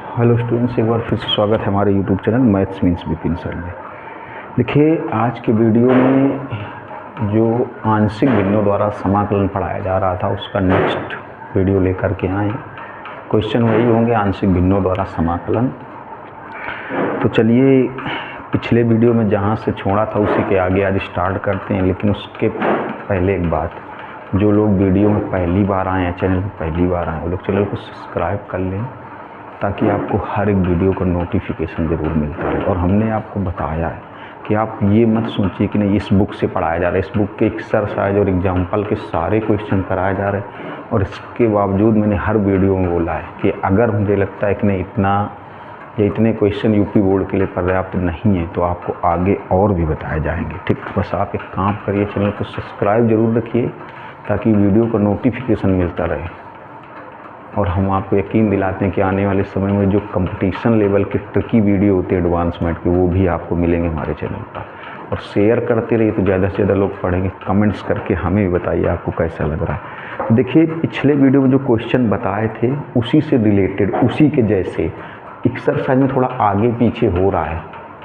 Hello students, एक बार फिर से स्वागत है हमारे YouTube channel maths means Vipin sir में। देखिए, आज के वीडियो में जो आंशिक भिन्नों द्वारा समाकलन पढ़ाया जा रहा था उसका नेक्स्ट वीडियो लेकर के आए। क्वेश्चन वही होंगे, आंशिक भिन्नों द्वारा समाकलन। तो चलिए, पिछले वीडियो में जहाँ से छोड़ा था उसी के आगे आज स्टार्ट करते हैं। लेकिन उसके पहले एक बात, जो लोग वीडियो में पहली बार आए हैं, चैनल पर पहली बार आए, वो लोग चैनल को सब्सक्राइब कर लें ताकि आपको हर एक वीडियो का नोटिफिकेशन ज़रूर मिलता रहे। और हमने आपको बताया है कि आप ये मत सोचिए कि नहीं इस बुक से पढ़ाया जा रहा है, इस बुक के एक्सरसाइज और एग्जाम्पल के सारे क्वेश्चन कराए जा रहे हैं। और इसके बावजूद मैंने हर वीडियो में बोला है कि अगर मुझे लगता है कि नहीं इतना या इतने क्वेश्चन यूपी बोर्ड के लिए पर्याप्त नहीं है तो आपको आगे और भी बताए जाएंगे। ठीक, बस आप एक काम करिए, चैनल को सब्सक्राइब ज़रूर रखिए ताकि वीडियो का नोटिफिकेशन मिलता रहे। और हम आपको यकीन दिलाते हैं कि आने वाले समय में जो कंपटीशन लेवल के ट्रिकी वीडियो होते हैं एडवांसमेंट के, वो भी आपको मिलेंगे हमारे चैनल पर। और शेयर करते रहिए तो ज़्यादा से ज़्यादा लोग पढ़ेंगे। कमेंट्स करके हमें भी बताइए आपको कैसा लग रहा है। देखिए, पिछले वीडियो में जो क्वेश्चन बताए थे उसी से रिलेटेड, उसी के जैसे एक्सरसाइज में थोड़ा आगे पीछे हो रहा है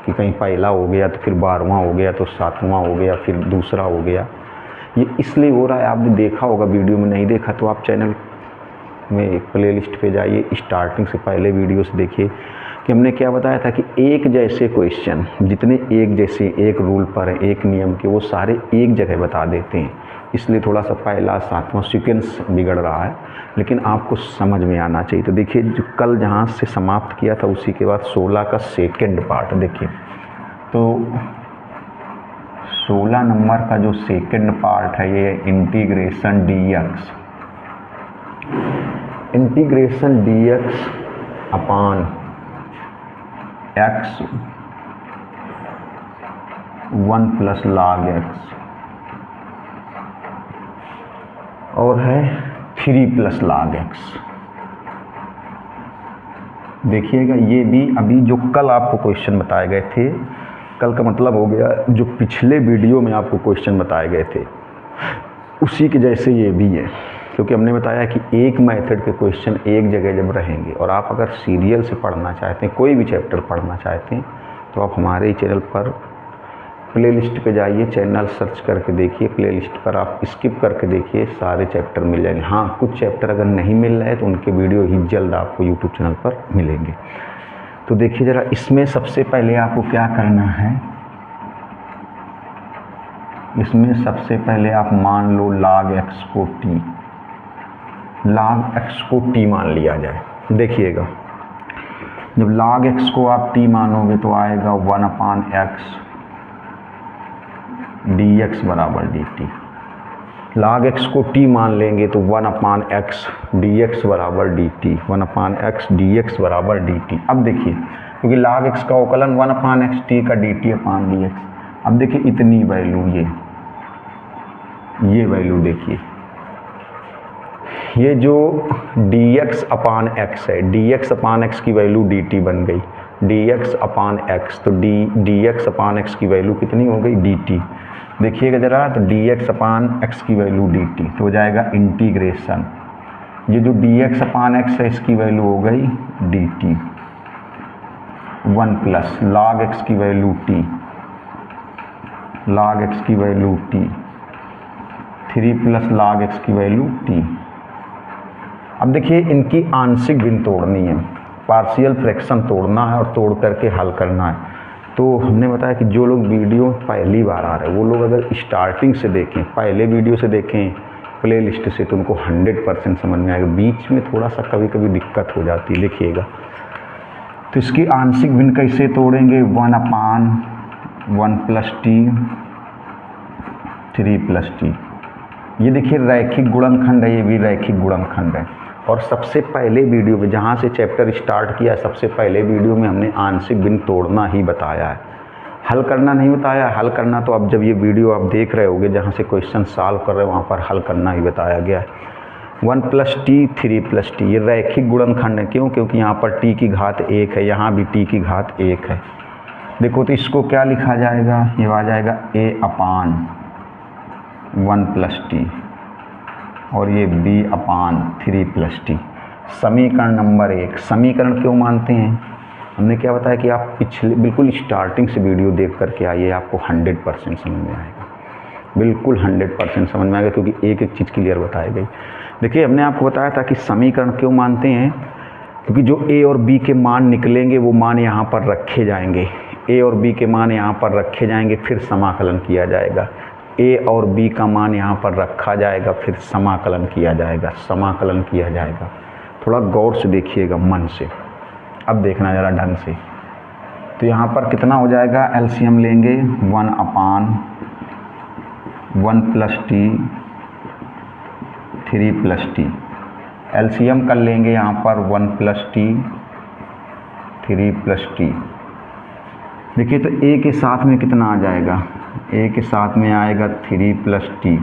कि कहीं पहला हो गया तो फिर 12वां हो गया तो 7वां हो गया फिर दूसरा हो गया। ये इसलिए हो रहा है, आपने देखा होगा, वीडियो में नहीं देखा तो आप चैनल में प्लेलिस्ट पे जाइए, स्टार्टिंग से पहले वीडियो से देखिए कि हमने क्या बताया था कि एक जैसे क्वेश्चन जितने एक जैसे एक रूल पर है, एक नियम के, वो सारे एक जगह बता देते हैं। इसलिए थोड़ा सा पहला 7वां सीक्वेंस बिगड़ रहा है, लेकिन आपको समझ में आना चाहिए। तो देखिए, जो कल जहाँ से समाप्त किया था उसी के बाद 16 का सेकेंड पार्ट देखिए। तो 16 नंबर का जो सेकेंड पार्ट है ये इंटीग्रेशन डीएक्स, इंटीग्रेशन dx अपान x 1 प्लस log x और है 3 प्लस log x। देखिएगा, ये भी अभी जो कल आपको क्वेश्चन बताए गए थे, कल का मतलब हो गया जो पिछले वीडियो में आपको क्वेश्चन बताए गए थे उसी के जैसे ये भी है। क्योंकि हमने बताया कि एक मेथड के क्वेश्चन एक जगह जब रहेंगे और आप अगर सीरियल से पढ़ना चाहते हैं, कोई भी चैप्टर पढ़ना चाहते हैं, तो आप हमारे चैनल पर प्लेलिस्ट पे जाइए, चैनल सर्च करके देखिए, प्लेलिस्ट पर आप स्किप करके देखिए, सारे चैप्टर मिल जाएंगे। हाँ, कुछ चैप्टर अगर नहीं मिल रहे तो उनके वीडियो ही जल्द आपको यूट्यूब चैनल पर मिलेंगे। तो देखिए ज़रा, इसमें सबसे पहले आपको क्या करना है, इसमें सबसे पहले आप मान लो log x को t, log x को t मान लिया जाए। देखिएगा, जब log x को आप t मानोगे तो आएगा 1/x dx बराबर dt। log x को t मान लेंगे तो 1/x dx बराबर dt, 1/x dx बराबर dt। अब देखिए, क्योंकि log x का अवकलन 1/x t का dt/dx। अब देखिए इतनी वैल्यू, ये वैल्यू देखिए, ये जो dx/x है, dx/x की वैल्यू dt बन गई, dx/x, तो dx/x की वैल्यू कितनी हो गई, dt। देखिएगा ज़रा, तो dx/x की वैल्यू dt तो हो जाएगा इंटीग्रेशन, ये जो dx/x है इसकी वैल्यू हो गई dt, 1 प्लस log x की वैल्यू t, log x की value t, 3 plus log x की वैल्यू t। अब देखिए, इनकी आंशिक भिन्न तोड़नी है, पार्शियल फ्रैक्शन तोड़ना है और तोड़ करके हल करना है। तो हमने बताया कि जो लोग वीडियो पहली बार आ रहे हैं वो लोग अगर स्टार्टिंग से देखें, पहले वीडियो से देखें प्लेलिस्ट से, तो उनको 100% समझ में आएगा। बीच में थोड़ा सा कभी कभी दिक्कत हो जाती है। देखिएगा, तो इसकी आंशिक भिन्न कैसे तोड़ेंगे, 1/1 प्लस t 3 प्लस t। ये देखिए रैखिक गुणनखंड है, ये भी रैखिक गुणनखंड है। और सबसे पहले वीडियो में जहाँ से चैप्टर स्टार्ट किया, सबसे पहले वीडियो में हमने आंशिक भिन्न तोड़ना ही बताया है, हल करना नहीं बताया। हल करना तो अब जब ये वीडियो आप देख रहे होगे, जहाँ से क्वेश्चन सॉल्व कर रहे हैं वहाँ पर हल करना ही बताया गया है। 1 प्लस t 3 प्लस t, ये रैखिक गुणनखंड है। क्यों? क्योंकि यहाँ पर t की घात 1 है, यहाँ भी t की घात 1 है। देखो, तो इसको क्या लिखा जाएगा, ये आ जाएगा a/1 प्लस t और ये b/3 प्लस t। समीकरण नंबर 1, समीकरण क्यों मानते हैं? हमने क्या बताया कि आप पिछले बिल्कुल स्टार्टिंग से वीडियो देख करके आइए, आपको 100% समझ में आएगा, बिल्कुल 100% समझ में आएगा, क्योंकि एक एक चीज़ क्लियर बताई गई। देखिए हमने आपको बताया था कि समीकरण क्यों मानते हैं, क्योंकि जो ए और बी के मान निकलेंगे वो मान यहाँ पर रखे जाएंगे, ए और बी के मान यहाँ पर रखे जाएंगे, फिर समाकलन किया जाएगा। ए और बी का मान यहाँ पर रखा जाएगा, फिर समाकलन किया जाएगा, समाकलन किया जाएगा। थोड़ा गौर से देखिएगा, मन से, अब देखना ज़रा ढंग से। तो यहाँ पर कितना हो जाएगा, एलसीएम लेंगे 1/1 + t 3 + t, एलसीएम कर लेंगे यहाँ पर 1 + t 3 + t। देखिए तो ए के साथ में कितना आ जाएगा, ए के साथ में आएगा 3 + t,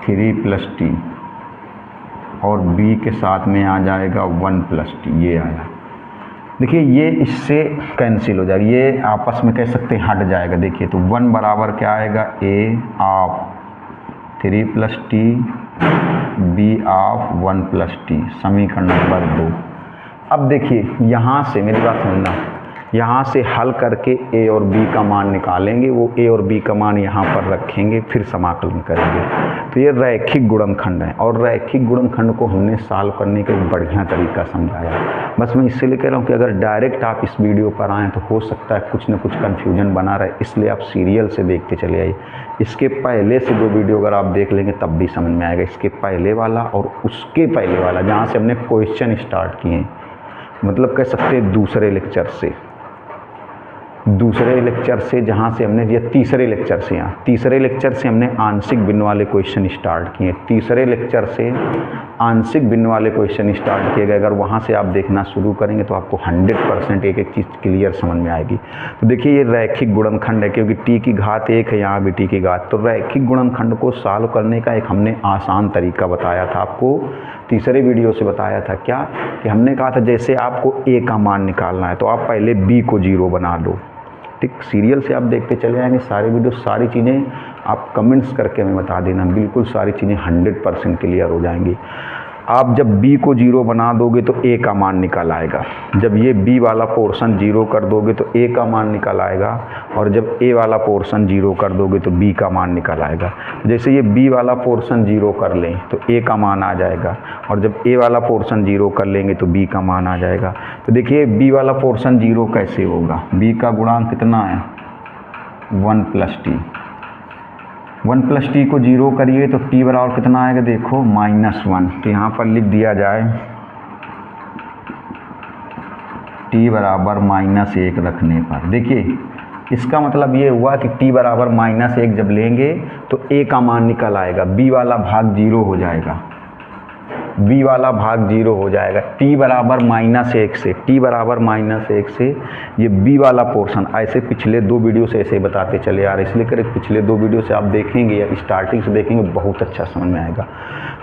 3 + t, और बी के साथ में आ जाएगा 1 + t, ये आया। देखिए ये इससे कैंसिल हो जाएगा, ये आपस में कह सकते हैं हट जाएगा। देखिए तो 1 बराबर क्या आएगा, A of 3 + t, B of 1 + t, समीकरण नंबर 2। अब देखिए यहाँ से मेरी बात समझना, यहाँ से हल करके ए और बी का मान निकालेंगे, वो ए और बी का मान यहाँ पर रखेंगे, फिर समाकलन करेंगे। तो ये रैखिक गुणनखंड है, और रैखिक गुणनखंड को हमने सॉल्व करने का एक बढ़िया तरीका समझाया। बस मैं इसलिए कह रहा हूँ कि अगर डायरेक्ट आप इस वीडियो पर आएँ तो हो सकता है कुछ न कुछ कन्फ्यूजन बना रहे, इसलिए आप सीरियल से देखते चले आइए। इसके पहले से 2 वीडियो अगर आप देख लेंगे तब भी समझ में आएगा, इसके पहले वाला और उसके पहले वाला, जहाँ से हमने क्वेश्चन स्टार्ट किए हैं, मतलब कह सकते हैं दूसरे लेक्चर से जहाँ से हमने, या तीसरे लेक्चर से, यहाँ तीसरे लेक्चर से हमने आंशिक भिन्न वाले क्वेश्चन स्टार्ट किए, तीसरे लेक्चर से आंशिक भिन्न वाले क्वेश्चन स्टार्ट किए गए। अगर वहाँ से आप देखना शुरू करेंगे तो आपको 100% एक एक चीज़ क्लियर समझ में आएगी। तो देखिए ये रैखिक गुणनखंड है, क्योंकि t की घात 1 है, यहाँ भी t की घात। तो रैखिक गुणनखंड को सॉल्व करने का एक हमने आसान तरीका बताया था, आपको तीसरे वीडियो से बताया था। क्या कि हमने कहा था जैसे आपको a का मान निकालना है तो आप पहले b को 0 बना लो। ठीक, सीरियल से आप देखते चले आएंगे सारे वीडियो, सारी चीज़ें आप कमेंट्स करके हमें बता देना, बिल्कुल सारी चीज़ें 100% क्लियर हो जाएंगी। आप जब b को 0 बना दोगे तो a का मान निकल आएगा, जब ये b वाला पोर्शन 0 कर दोगे तो a का मान निकल आएगा, और जब a वाला पोर्शन 0 कर दोगे तो b का मान निकल आएगा। जैसे ये b वाला पोर्शन 0 कर लें तो a का मान आ जाएगा, और जब a वाला पोर्शन 0 कर लेंगे तो b का मान आ जाएगा। तो देखिए b वाला पोर्शन 0 कैसे होगा, b का गुणांक कितना है, 1 + t, 1 + t को 0 करिए तो t बराबर कितना आएगा, देखो -1। तो यहाँ पर लिख दिया जाए t बराबर -1 रखने पर। देखिए इसका मतलब ये हुआ कि t बराबर -1 जब लेंगे तो a का मान निकल आएगा, b वाला भाग 0 हो जाएगा, b वाला भाग 0 हो जाएगा। t बराबर -1 से, t बराबर -1 से ये b वाला पोर्शन, ऐसे पिछले 2 वीडियो से ऐसे बताते चले आ रहे, इसलिए कर पिछले 2 वीडियो से आप देखेंगे या स्टार्टिंग से देखेंगे बहुत अच्छा समझ में आएगा।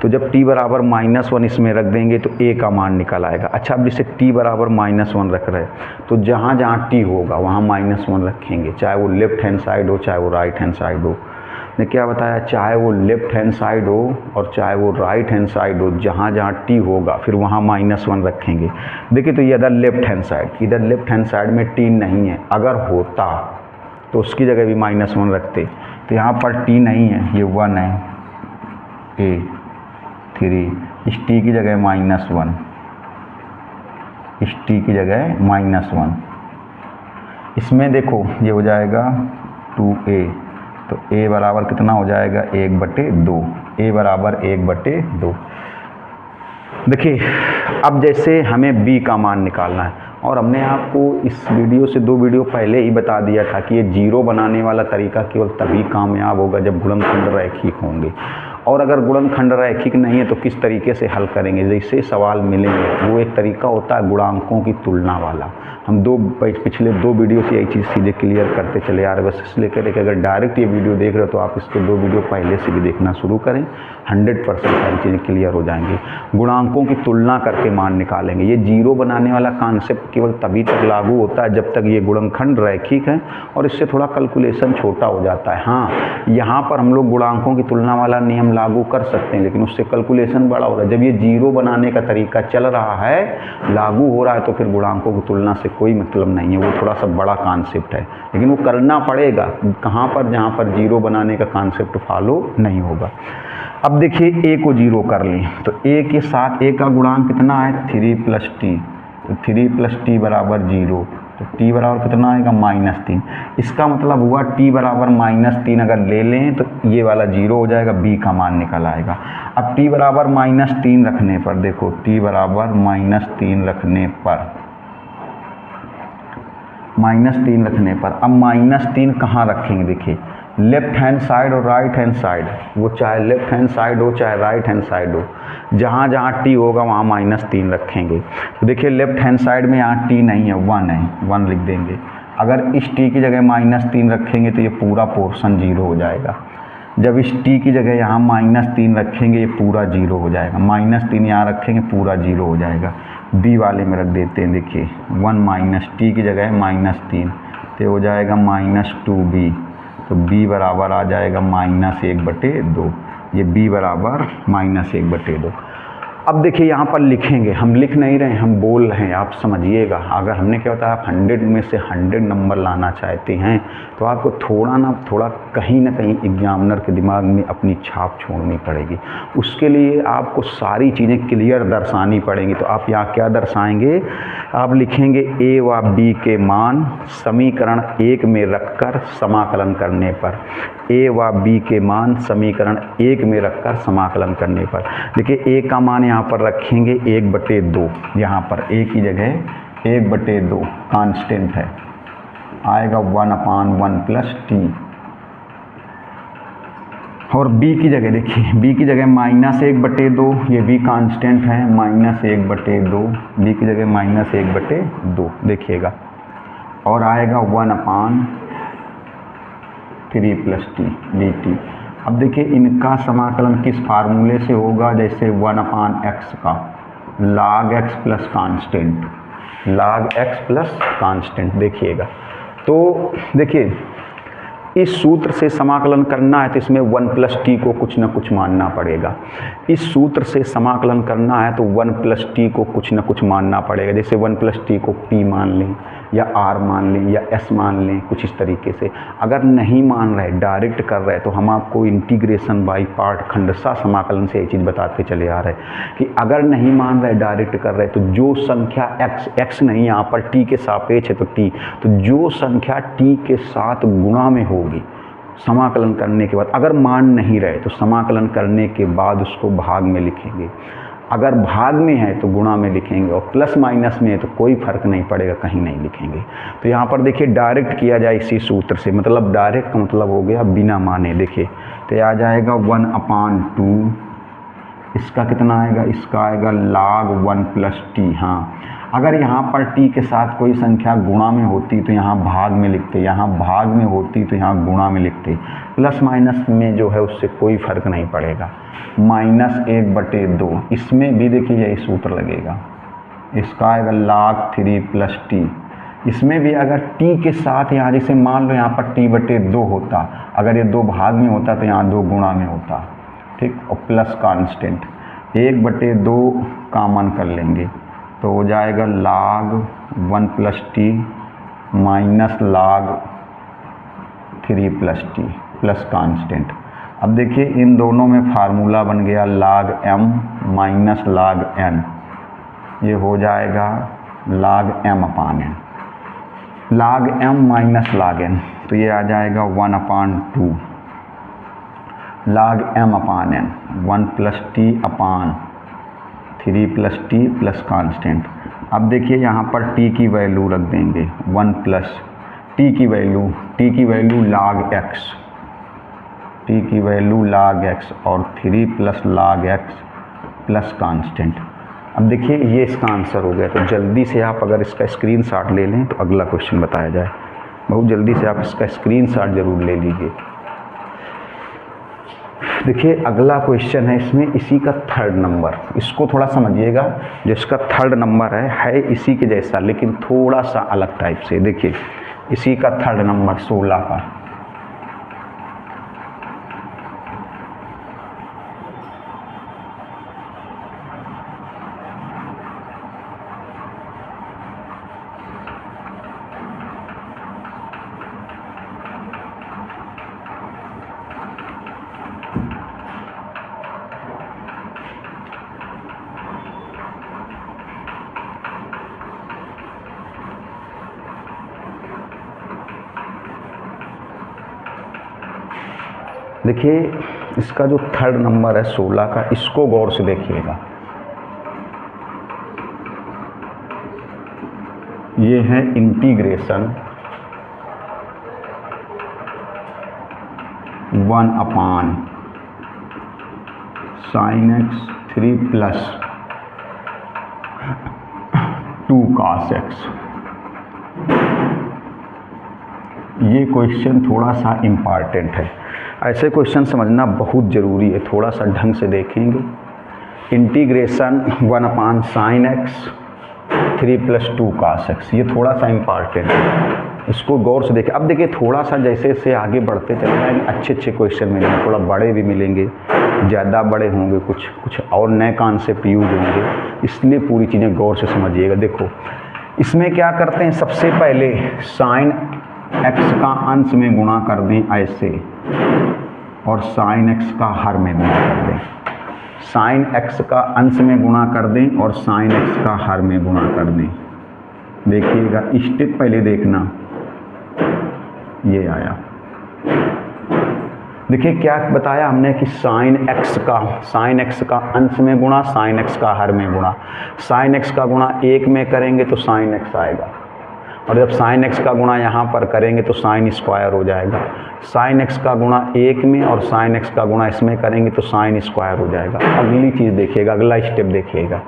तो जब t बराबर -1 इसमें रख देंगे तो a का मान निकल आएगा। अच्छा अब जैसे t बराबर -1 रख रहे हैं तो जहाँ जहाँ t होगा वहाँ -1 रखेंगे, चाहे वो लेफ्ट हैंड साइड हो चाहे वो राइट हैंड साइड हो। ने क्या बताया, चाहे वो लेफ्ट हैंड साइड हो और चाहे वो राइट हैंड साइड हो, जहाँ जहाँ t होगा फिर वहाँ -1 रखेंगे। देखिए तो ये इधर लेफ्ट हैंड साइड, इधर लेफ्ट हैंड साइड में t नहीं है, अगर होता तो उसकी जगह भी -1 रखते। तो यहाँ पर t नहीं है, ये 1 है, a 3, इस t की जगह -1, इस t की जगह -1। इसमें देखो ये हो जाएगा 2a, तो a बराबर कितना हो जाएगा, 1/2, a बराबर 1/2। देखिए अब जैसे हमें b का मान निकालना है, और हमने आपको इस वीडियो से 2 वीडियो पहले ही बता दिया था कि ये 0 बनाने वाला तरीका केवल तभी कामयाब होगा जब गुणनखंड रैखिक होंगे, और अगर गुणनखंड रैखिक नहीं है तो किस तरीके से हल करेंगे। जैसे सवाल मिलेंगे वो एक तरीका होता है गुणांकों की तुलना वाला। हम पिछले 2 वीडियो से यही चीज़ सीधे क्लियर करते चले आ रहे, बस इसलिए कह रहे कि अगर डायरेक्ट ये वीडियो देख रहे हो तो आप इसके 2 वीडियो पहले से भी देखना शुरू करें, 100% सारी चीज़ें क्लियर हो जाएंगी। गुणांकों की तुलना करके मान निकालेंगे। ये 0 बनाने वाला कॉन्सेप्ट केवल तभी तक लागू होता है जब तक ये गुणनखंड रैखिक है और इससे थोड़ा कैलकुलेशन छोटा हो जाता है। हाँ, यहाँ पर हम लोग गुणांकों की तुलना वाला नियम लागू कर सकते हैं, लेकिन उससे कैलकुलेशन बड़ा हो रहा है। जब ये जीरो बनाने का तरीका चल रहा है, लागू हो रहा है, तो फिर गुणांकों की तुलना से कोई मतलब नहीं है। वो थोड़ा सा बड़ा कॉन्सेप्ट है, लेकिन वो करना पड़ेगा। कहाँ पर? जहाँ पर जीरो बनाने का कॉन्सेप्ट फॉलो नहीं होगा। अब देखिए ए को जीरो कर लें तो ए के साथ ए का गुणांक कितना है? 3 + t। तो 3 + t बराबर जीरो, तो t बराबर कितना आएगा? -3। इसका मतलब हुआ t बराबर -3 अगर ले लें तो ये वाला जीरो हो जाएगा, b का मान निकल आएगा। अब t बराबर -3 रखने पर, देखो t बराबर -3 रखने पर, -3 रखने पर, अब -3 कहाँ रखेंगे? देखिए लेफ्ट हैंड साइड और राइट हैंड साइड, वो चाहे लेफ्ट हैंड साइड हो चाहे राइट हैंड साइड हो, जहाँ जहाँ t होगा वहाँ -3 रखेंगे। तो देखिए लेफ्ट हैंड साइड में यहाँ t नहीं है, 1 है, 1 लिख देंगे। अगर इस t की जगह -3 रखेंगे तो ये पूरा पोर्शन जीरो हो जाएगा। जब इस t की जगह यहाँ -3 रखेंगे, ये पूरा जीरो हो जाएगा। -3 यहाँ रखेंगे, पूरा जीरो हो जाएगा। b वाले में रख देते हैं, देखिए 1 - t की जगह -3 तो हो जाएगा -2b। तो b बराबर आ जाएगा -1/2। ये b बराबर -1/2। अब देखिए यहाँ पर लिखेंगे, हम लिख नहीं रहे हैं, हम बोल रहे हैं, आप समझिएगा। अगर हमने क्या होता है, आप 100 में से 100 नंबर लाना चाहते हैं तो आपको थोड़ा कहीं ना कहीं एग्जामिनर के दिमाग में अपनी छाप छोड़नी पड़ेगी। उसके लिए आपको सारी चीज़ें क्लियर दर्शानी पड़ेंगी। तो आप यहाँ क्या दर्शाएंगे? आप लिखेंगे a व b के मान समीकरण 1 में रखकर समाकलन करने पर, a व b के मान समीकरण 1 में रखकर समाकलन करने पर। देखिए a का मान यहाँ पर रखेंगे 1/2, यहाँ पर a की जगह 1/2 कांस्टेंट है, आएगा 1/1 + t। और b की जगह देखिए, b की जगह -1/2, ये b कांस्टेंट है, -1/2, b की जगह -1/2 देखिएगा, और आएगा 1/3 + t dt। अब देखिए इनका समाकलन किस फार्मूले से होगा? जैसे 1/x का log x + constant, log x + constant देखिएगा। तो देखिए इस सूत्र से समाकलन करना है तो इसमें 1 + t को कुछ ना कुछ मानना पड़ेगा। इस सूत्र से समाकलन करना है तो 1 + t को कुछ ना कुछ मानना पड़ेगा। जैसे 1 + t को p मान लें, या r मान लें, या s मान लें, कुछ इस तरीके से। अगर नहीं मान रहे, डायरेक्ट कर रहे, तो हम आपको इंटीग्रेशन बाय पार्ट खंडशः समाकलन से ये चीज़ बताते चले आ रहे हैं कि अगर नहीं मान रहे, डायरेक्ट कर रहे, तो जो संख्या x नहीं, यहाँ पर t के सापेक्ष है तो t, तो जो संख्या t के साथ गुणा में होगी समाकलन करने के बाद, अगर मान नहीं रहे तो समाकलन करने के बाद उसको भाग में लिखेंगे। अगर भाग में है तो गुणा में लिखेंगे, और प्लस माइनस में है तो कोई फर्क नहीं पड़ेगा, कहीं नहीं लिखेंगे। तो यहाँ पर देखिए डायरेक्ट किया जाए इसी सूत्र से, मतलब डायरेक्ट का मतलब हो गया बिना माने। देखिए तो आ जाएगा 1/2, इसका कितना आएगा? इसका आएगा log 1 + t। हाँ, अगर यहाँ पर t के साथ कोई संख्या गुणा में होती तो यहाँ भाग में लिखते, यहाँ भाग में होती तो यहाँ गुणा में लिखते। प्लस माइनस में जो है उससे कोई फर्क नहीं पड़ेगा। -1/2, इसमें भी देखिए यही सूत्र लगेगा, इसका आएगा log 3 + t। इसमें भी अगर t के साथ यहाँ जैसे मान लो यहाँ पर t/2 होता, अगर ये 2 भाग में होता तो यहाँ 2 गुणा में होता, ठीक, और प्लस कांस्टेंट 1/2 कॉमन कर लेंगे तो हो जाएगा log 1 + t -log 3 + t plus constant. अब देखिए इन दोनों में फार्मूला बन गया log m - log n, ये हो जाएगा log m/n, log m - log n, तो ये आ जाएगा 1/2 log m/n, 1 + t/3 + t plus constant. अब देखिए यहाँ पर t की वैल्यू रख देंगे 1 + t की वैल्यू log x, t की वैल्यू log x और 3 + log x प्लस कांस्टेंट। अब देखिए ये इसका आंसर हो गया। तो जल्दी से आप अगर इसका स्क्रीनशॉट ले लें तो अगला क्वेश्चन बताया जाए। बहुत जल्दी से आप इसका स्क्रीनशॉट जरूर ले लीजिए। देखिए अगला क्वेश्चन है, इसमें इसी का 3rd नंबर, इसको थोड़ा समझिएगा। जो इसका 3rd नंबर है इसी के जैसा, लेकिन थोड़ा सा अलग टाइप से। देखिए इसी का 3rd नंबर 16 का, देखिए इसका जो थर्ड नंबर है 16 का, इसको गौर से देखिएगा। ये है integration 1/sin x 3 + 2 cos x। ये क्वेश्चन थोड़ा सा इम्पॉर्टेंट है, ऐसे क्वेश्चन समझना बहुत ज़रूरी है, थोड़ा सा ढंग से देखेंगे। Integration 1/sin x 3 + 2 cos x, ये थोड़ा सा इम्पॉर्टेंट है, इसको गौर से देखें। अब देखिए थोड़ा सा जैसे जैसे आगे बढ़ते चले जाएंगे अच्छे अच्छे क्वेश्चन मिलेंगे, थोड़ा बड़े भी मिलेंगे, ज़्यादा बड़े होंगे, कुछ और नए कॉन्सेप्ट यूज होंगे, इसलिए पूरी चीज़ें गौर से समझिएगा। देखो इसमें क्या करते हैं, सबसे पहले sin x का अंश में गुणा कर दें ऐसे, और sin x का हर में गुणा कर दें। sin x का अंश में गुणा कर दें और sin x का हर में गुणा कर दें। देखिएगा स्टेप पहले देखना, ये आया। देखिए क्या बताया हमने कि sin x का अंश में गुणा, sin x का हर में गुणा। sin x का गुणा 1 में करेंगे तो sin x आएगा, और जब sin x का गुणा यहाँ पर करेंगे तो sin स्क्वायर हो जाएगा। sin x का गुणा 1 में और sin x का गुणा इसमें करेंगे तो sin स्क्वायर हो जाएगा। अगली चीज़ देखिएगा, अगला स्टेप देखिएगा।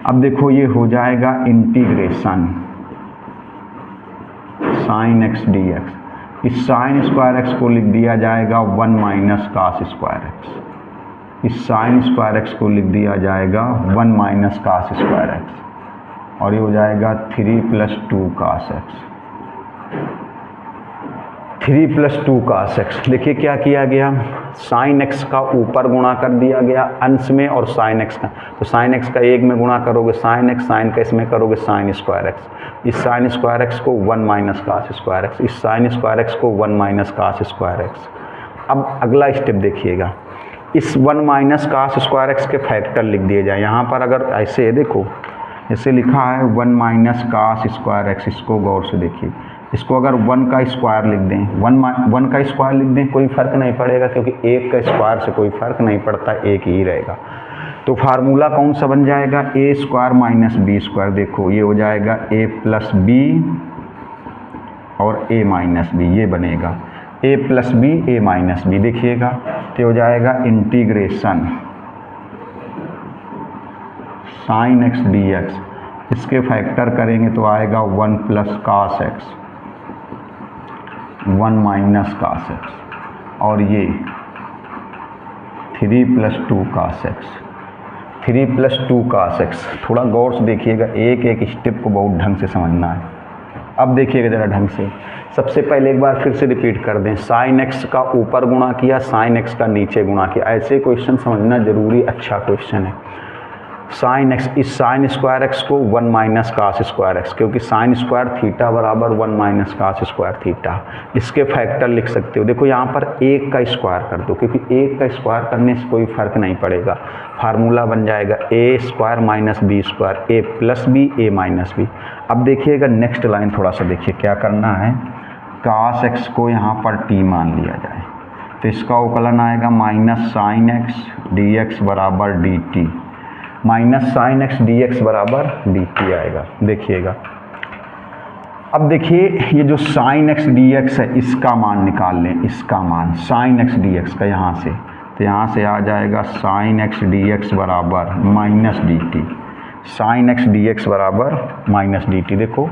अब देखो ये हो जाएगा इंटीग्रेशन sin x dx। इस sin स्क्वायर x को लिख दिया जाएगा 1 - cos स्क्वायर x। इस sin स्क्वायर x को लिख दिया जाएगा 1 - cos स्क्वायर x, और ये हो जाएगा 3 + 2 cos x। 3 + 2 cos x। देखिए क्या किया गया, sin x का ऊपर गुणा कर दिया गया अंश में, और sin x का, तो sin x का 1 में गुणा करोगे sin x, sin का इसमें करोगे sin स्क्वायर x। इस sin स्क्वायर x को 1 - cos स्क्वायर x, इस sin स्क्वायर x को 1 - cos स्क्वायर x। अब अगला स्टेप देखिएगा, इस 1 - cos स्क्वायर x के फैक्टर लिख दिए जाए। यहाँ पर अगर ऐसे देखो, जैसे लिखा है 1 - cos स्क्वायर x, इसको गौर से देखिए। इसको अगर 1 का स्क्वायर लिख दें, 1 का स्क्वायर लिख दें, कोई फ़र्क नहीं पड़ेगा, क्योंकि 1 का स्क्वायर से कोई फ़र्क नहीं पड़ता, एक ही रहेगा। तो फार्मूला कौन सा बन जाएगा, a² - b²। देखो ये हो जाएगा a + b और a - b, ये बनेगा a + b a - b। देखिएगा तो हो जाएगा इंटीग्रेशन sin x dx, इसके फैक्टर करेंगे तो आएगा 1 + cos x 1 - cos x, और ये 3 + 2 cos x 3 + 2 cos x। थोड़ा गौर से देखिएगा, एक एक स्टेप को बहुत ढंग से समझना है। अब देखिएगा ज़रा ढंग से, सबसे पहले एक बार फिर से रिपीट कर दें, sin x का ऊपर गुणा किया, sin x का नीचे गुणा किया। ऐसे क्वेश्चन समझना जरूरी, अच्छा क्वेश्चन है। sin x, इस sin स्क्वायर x को 1 - cos स्क्वायर x, क्योंकि sin स्क्वायर थीटा बराबर 1 - cos स्क्वायर थीटा, इसके फैक्टर लिख सकते हो। देखो यहाँ पर 1 का स्क्वायर कर दो, क्योंकि 1 का स्क्वायर करने से कोई फ़र्क नहीं पड़ेगा। फार्मूला बन जाएगा a² - b², a + b a - b। अब देखिएगा नेक्स्ट लाइन, थोड़ा सा देखिए क्या करना है। cos x को यहाँ पर t मान लिया जाए, तो इसका अवकलन आएगा -sin x dx बराबर dt, -sin x dx बराबर dt आएगा। देखिएगा अब देखिए ये जो sin x dx है, इसका मान निकाल लें, इसका मान sin x dx का यहाँ से, तो यहाँ से आ जाएगा sin x dx बराबर -dt, sin x dx बराबर -dt। देखो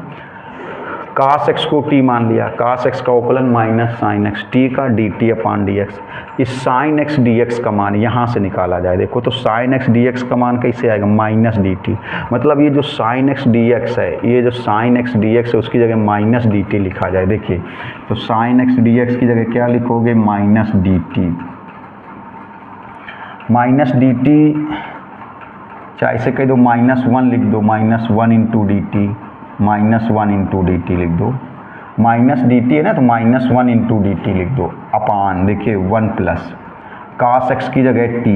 cos x को t मान लिया, cos x का अवकलन -sin x, t का dt/dx। इस sin x dx का मान यहाँ से निकाला जाए। देखो तो sin x dx का मान कैसे आएगा, -dt। मतलब ये जो sin x dx है, ये जो sin x dx है, उसकी जगह -dt लिखा जाए। देखिए तो sin x dx की जगह क्या लिखोगे, -dt। -dt चाहे इसे कह दो -1 लिख दो, -1 × dt, -1 × dt लिख दो। -dt है ना, तो -1 × dt लिख दो अपान, देखिए 1 + cos x की जगह t।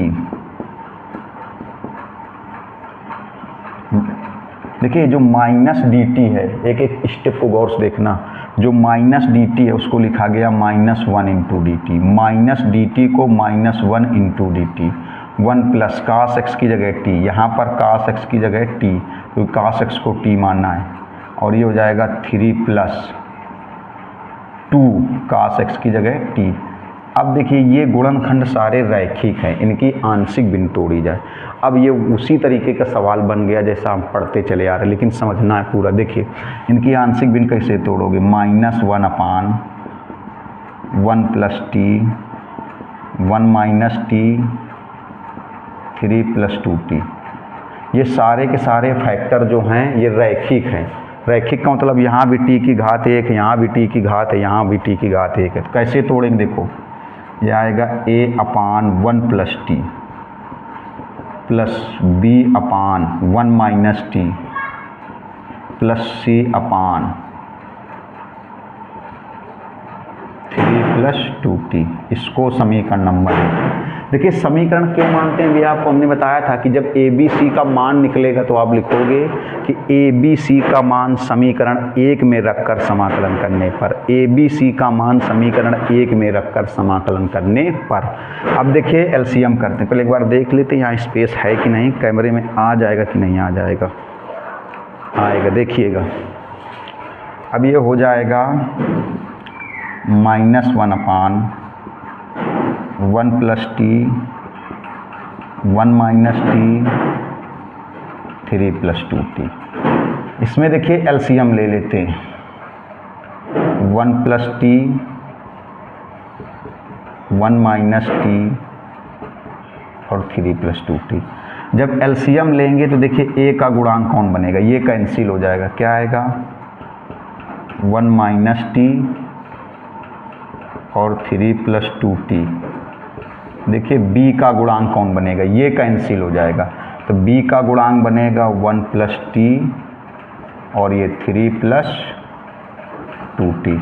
देखिए जो -dt है, एक एक स्टेप को गौर से देखना, जो माइनस डी टी है उसको लिखा गया -1 into D T, minus D T को -1 into D T, 1 plus cos X की जगह टी, यहाँ पर कास एक्स की जगह टी, तो कास एक्स को टी मानना है, और ये हो जाएगा 3 प्लस 2 कास एक्स की जगह टी। अब देखिए ये गुणनखंड सारे रैखिक हैं, इनकी आंशिक भिन्न तोड़ी जाए। अब ये उसी तरीके का सवाल बन गया जैसा हम पढ़ते चले आ रहे हैं, लेकिन समझना है पूरा। देखिए इनकी आंशिक भिन्न कैसे तोड़ोगे, -1 अपान 1 plus T, 1 minus T, 3 plus 2t। ये सारे के सारे फैक्टर जो हैं ये रैखिक हैं। रैखिक का मतलब यहाँ भी t की घात 1 है, यहाँ भी t की घात है, यहाँ भी t की घात 1 है। तो कैसे तोड़ेंगे, देखो ये आएगा a upon 1 plus T plus b upon 1 minus T plus c upon 3 plus 2t। इसको समीकरण नंबर है। देखिए समीकरण क्यों मानते हैं, भी आपको हमने बताया था कि जब ए बी सी का मान निकलेगा तो आप लिखोगे कि ए बी सी का मान समीकरण 1 में रखकर समाकलन करने पर, ए बी सी का मान समीकरण 1 में रखकर समाकलन करने पर। अब देखिए एलसीएम करते हैं, पहले एक बार देख लेते हैं यहाँ स्पेस है कि नहीं, कैमरे में आ जाएगा कि नहीं आ जाएगा, आएगा देखिएगा। अब ये हो जाएगा -1 अपान 1 plus T, 1 minus T, 3 plus 2t। इसमें देखिए एलसीएम ले लेते हैं, 1 प्लस टी, 1 माइनस टी और 3 प्लस 2t। जब एलसीएम लेंगे तो देखिए a का गुणांक कौन बनेगा, ये कैंसिल हो जाएगा, क्या आएगा 1 माइनस टी और 3 प्लस 2t। देखिए b का गुणांक कौन बनेगा, ये कैंसिल हो जाएगा, तो b का गुणांक बनेगा 1 प्लस टी और ये 3 प्लस 2t।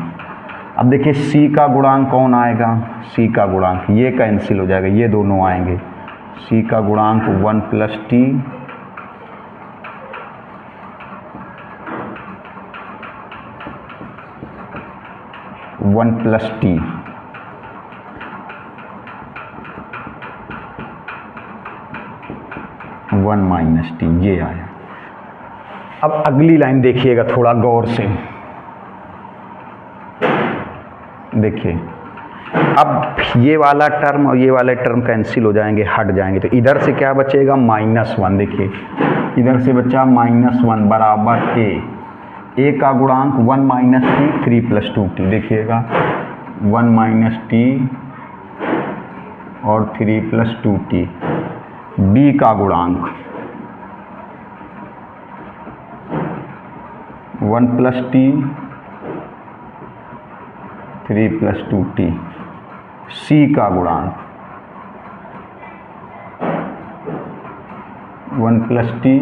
अब देखिए c का गुणांक कौन आएगा, c का गुणांक ये कैंसिल हो जाएगा, ये दोनों आएंगे, c का गुणांक 1 plus T +t 1 minus T, ये आया। अब अगली लाइन देखिएगा थोड़ा गौर से, देखिए अब ये वाला टर्म और ये वाले टर्म कैंसिल हो जाएंगे, हट जाएंगे, तो इधर से क्या बचेगा -1। देखिए इधर से बचा -1 बराबर a का गुणांक 1 माइनस टी 3 प्लस 2t। देखिएगा 1 माइनस टी और 3 प्लस 2t। b का गुणांक 1 plus T 3 plus 2t। c का गुणांक 1 प्लस टी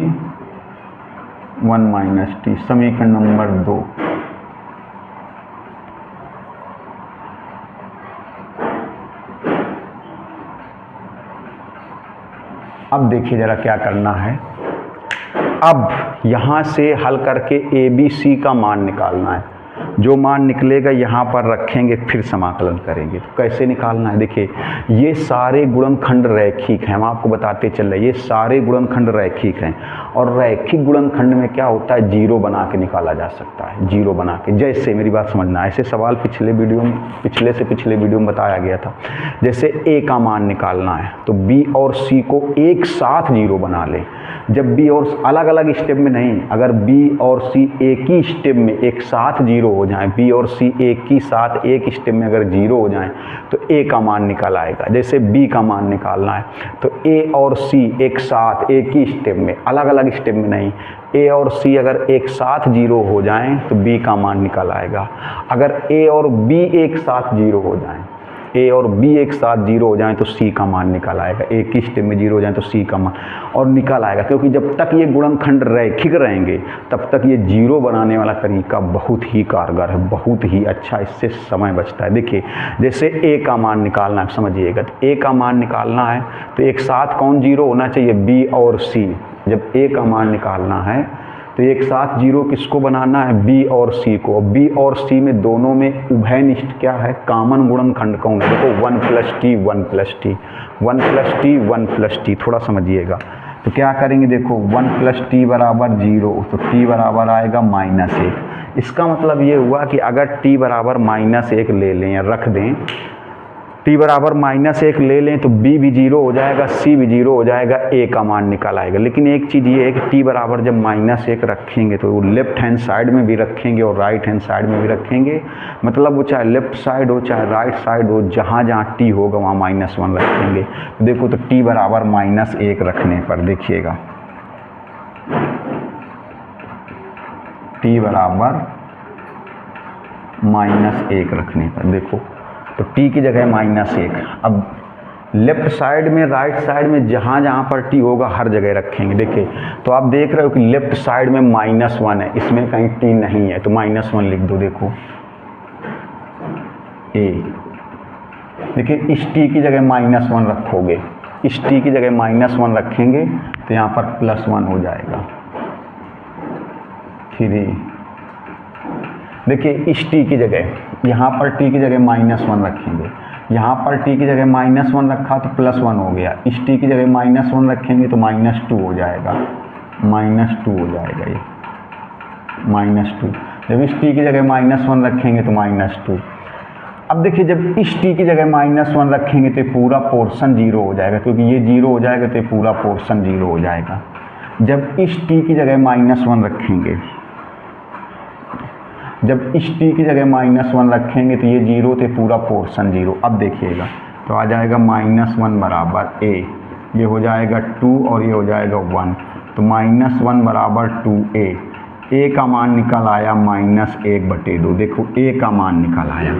1 माइनस टी। समीकरण नंबर 2। अब देखिए ज़रा क्या करना है, अब यहाँ से हल करके ए बी सी का मान निकालना है। जो मान निकलेगा यहाँ पर रखेंगे, फिर समाकलन करेंगे। तो कैसे निकालना है, देखिए ये सारे गुणनखंड रैखिक हैं, हम आपको बताते चल रहे हैं, ये सारे गुणनखंड रैखिक हैं। और रैखिक गुणनखंड में क्या होता है, जीरो बना के निकाला जा सकता है, जीरो बना के। जैसे मेरी बात समझना, ऐसे सवाल पिछले पिछले वीडियो में बताया गया था। जैसे ए का मान निकालना है तो बी और सी को एक साथ जीरो बना ले। जब बी और अलग अलग स्टेप में नहीं, अगर बी और सी एक ही स्टेप में एक साथ जीरो हो जाए, बी और सी एक ही साथ एक स्टेप में अगर जीरो हो जाए तो ए का मान निकल आएगा। जैसे बी का मान निकालना है तो ए और सी एक साथ एक ही स्टेप में, अलग अलग स्टेप में नहीं, ए और सी अगर एक साथ जीरो हो जाएं तो बी का मान निकल आएगा। अगर ए और बी एक साथ जीरो हो जाएं, ए और बी एक साथ जीरो हो जाएं तो सी का मान निकल आएगा। एक ही स्टेप में जीरो हो जाए तो सी का मान और निकल आएगा। क्योंकि जब तक ये गुणनखंड रैखिक रहेंगे तब तक ये जीरो बनाने वाला तरीका बहुत ही कारगर है, बहुत ही अच्छा, इससे समय बचता है। देखिए जैसे ए का मान निकालना है, समझिएगा, तो ए का मान निकालना है तो एक साथ कौन जीरो होना चाहिए, बी और सी। जब ए का मान निकालना है तो एक साथ जीरो किसको बनाना है, बी और सी को। बी और सी में दोनों में उभयनिष्ठ क्या है, कॉमन गुणनखंड कौन है, देखो 1 + t 1 + t 1 + t 1 + t, थोड़ा समझिएगा। तो क्या करेंगे, देखो 1 + t बराबर 0, तो t बराबर आएगा -1। इसका मतलब ये हुआ कि अगर t बराबर -1 ले लें या रख दें, t बराबर -1 ले लें तो b भी 0 हो जाएगा, c भी 0 हो जाएगा, a का मान निकल आएगा। लेकिन एक चीज़ ये है कि t बराबर जब -1 रखेंगे तो वो लेफ्ट हैंड साइड में भी रखेंगे और राइट हैंड साइड में भी रखेंगे, मतलब वो चाहे लेफ्ट साइड हो चाहे राइट साइड हो, जहाँ जहाँ t होगा वहाँ -1 रखेंगे। तो देखो, तो t बराबर -1 रखने पर देखिएगा, t बराबर -1 रखने पर देखो, तो t की जगह -1। अब लेफ्ट साइड में राइट साइड में जहाँ जहाँ पर t होगा हर जगह रखेंगे। देखिए, तो आप देख रहे हो कि लेफ्ट साइड में -1 है, इसमें कहीं t नहीं है, तो -1 लिख दो। देखो a, देखिए इस t की जगह -1 रखोगे, इस t की जगह -1 रखेंगे तो यहाँ पर +1 हो जाएगा 3। देखिए इस t की जगह, यहाँ पर t की जगह -1 रखेंगे, यहाँ पर t की जगह -1 रखा तो +1 हो गया, इस t की जगह -1 रखेंगे तो -2 हो जाएगा, -2 हो जाएगा ये -2। जब इस t की जगह -1 रखेंगे तो -2। अब देखिए, जब इस t की जगह -1 रखेंगे तो पूरा पोर्शन 0 हो जाएगा, क्योंकि ये 0 हो जाएगा तो पूरा पोर्शन 0 हो जाएगा। जब इस t की जगह -1 रखेंगे, जब इस t की जगह -1 रखेंगे तो ये 0 थे, पूरा पोर्शन 0। अब देखिएगा, तो आ जाएगा -1 बराबर a, ये हो जाएगा 2 और ये हो जाएगा 1, तो -1 बराबर 2a। a का मान निकल आया -1/2। देखो a का मान निकल आया,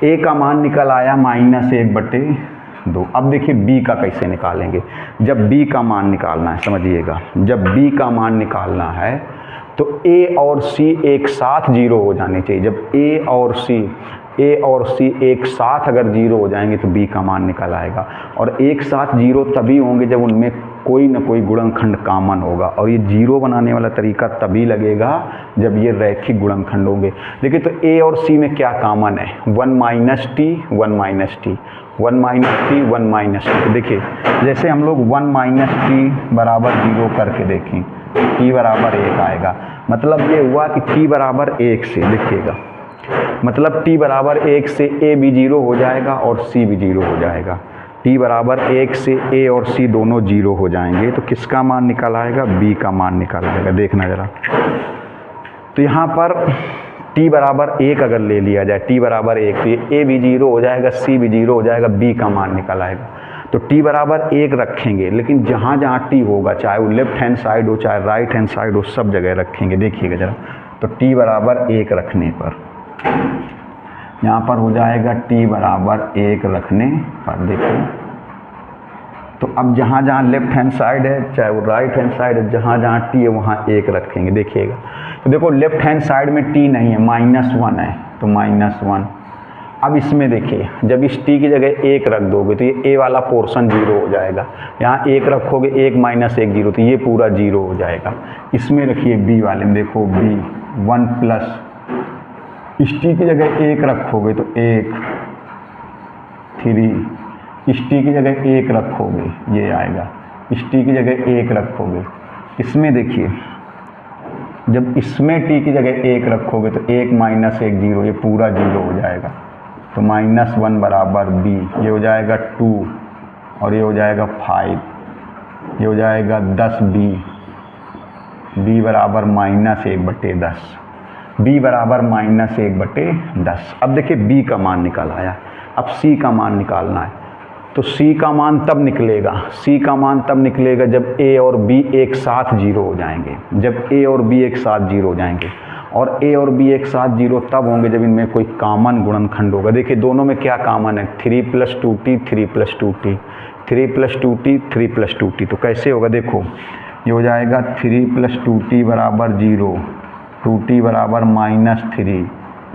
a का मान निकल आया -1/2। अब देखिए b का कैसे निकालेंगे। जब b का मान निकालना है, समझिएगा, जब b का मान निकालना है तो a और c एक साथ 0 हो जाने चाहिए। जब a और c एक साथ अगर 0 हो जाएंगे तो b का मान निकल आएगा। और एक साथ 0 तभी होंगे जब उनमें कोई ना कोई गुणनखंड कॉमन होगा, और ये 0 बनाने वाला तरीका तभी लगेगा जब ये रैखिक गुणनखंड होंगे। देखिए, तो a और c में क्या कॉमन है, 1 - t 1 - t 1 - t 1 - t। तो देखिए, जैसे हम लोग 1 - t बराबर 0 करके देखें, t बराबर 1 आएगा। मतलब ये हुआ कि t बराबर 1 से, देखिएगा, मतलब t बराबर 1 से a भी 0 हो जाएगा और c भी 0 हो जाएगा। t बराबर 1 से a और c दोनों 0 हो जाएंगे, तो किसका मान निकल आएगा, b का मान निकल आएगा। देखना ज़रा, तो यहाँ पर t बराबर 1 अगर ले लिया जाए, t बराबर 1, तो ये a भी 0 हो जाएगा, c भी 0 हो जाएगा, b का मान निकल आएगा। तो t बराबर 1 रखेंगे, लेकिन जहाँ जहाँ t होगा, चाहे वो लेफ्ट हैंड साइड हो चाहे राइट हैंड साइड हो, सब जगह रखेंगे। देखिएगा ज़रा, तो t बराबर 1 रखने पर यहाँ पर हो जाएगा t बराबर 1 रखने पर। देखो, तो अब जहाँ जहाँ लेफ्ट हैंड साइड है चाहे वो राइट हैंड साइड है, जहाँ जहाँ t है वहाँ 1 रखेंगे। देखिएगा, तो देखो लेफ्ट हैंड साइड में t नहीं है, -1 है, तो -1। अब इसमें देखिए, जब इस t की जगह 1 रख दोगे तो ये a वाला पोर्शन 0 हो जाएगा। यहाँ 1 रखोगे, 1 - 1 0, तो ये पूरा 0 हो जाएगा। इसमें रखिए b वाले में, देखो b 1 प्लस, इस t की जगह 1 रखोगे तो 1 3, इस t की जगह 1 रखोगे ये आएगा, इस t की जगह 1 रखोगे। इसमें देखिए, जब इसमें t की जगह 1 रखोगे तो 1 - 1 0, ये पूरा 0 हो जाएगा। तो -1 बराबर b, ये हो जाएगा 2 और ये हो जाएगा 5, ये हो जाएगा 10b, b बराबर -1/10, b बराबर -1/10। अब देखिए b का मान निकल आया। अब c का मान निकालना है, तो c का मान तब निकलेगा, c का मान तब निकलेगा जब a और b एक साथ 0 हो जाएंगे। जब a और b एक साथ 0 हो जाएंगे, और a और b एक साथ 0 तब होंगे जब इनमें कोई कॉमन गुणनखंड होगा। देखिए, दोनों में क्या कॉमन है, 3 + 2t 3 + 2t 3 + 2t 3 + 2t। तो कैसे होगा, देखो, ये हो जाएगा 3 + 2t बराबर 0, 2t बराबर -3,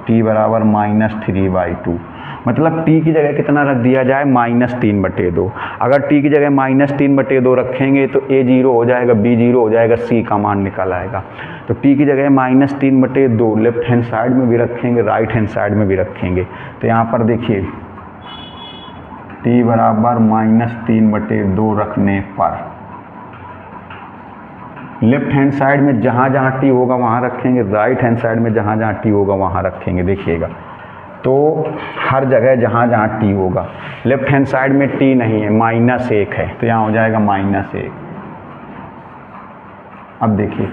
t बराबर -3/2। मतलब t की जगह कितना रख दिया जाए, -3/2। अगर t की जगह -3/2 रखेंगे तो a 0 हो जाएगा, b 0 हो जाएगा, c का मान निकल आएगा। तो t की जगह -3/2 लेफ्ट हैंड साइड में भी रखेंगे, राइट हैंड साइड में भी रखेंगे। तो यहाँ पर देखिए t बराबर -3/2 रखने पर लेफ्ट हैंड साइड में जहाँ जहाँ t होगा वहाँ रखेंगे, राइट हैंड साइड में जहाँ जहाँ t होगा वहाँ रखेंगे। देखिएगा तो हर जगह जहाँ जहाँ t होगा, लेफ्ट हैंड साइड में t नहीं है, -1 है, तो यहाँ हो जाएगा -1। अब देखिए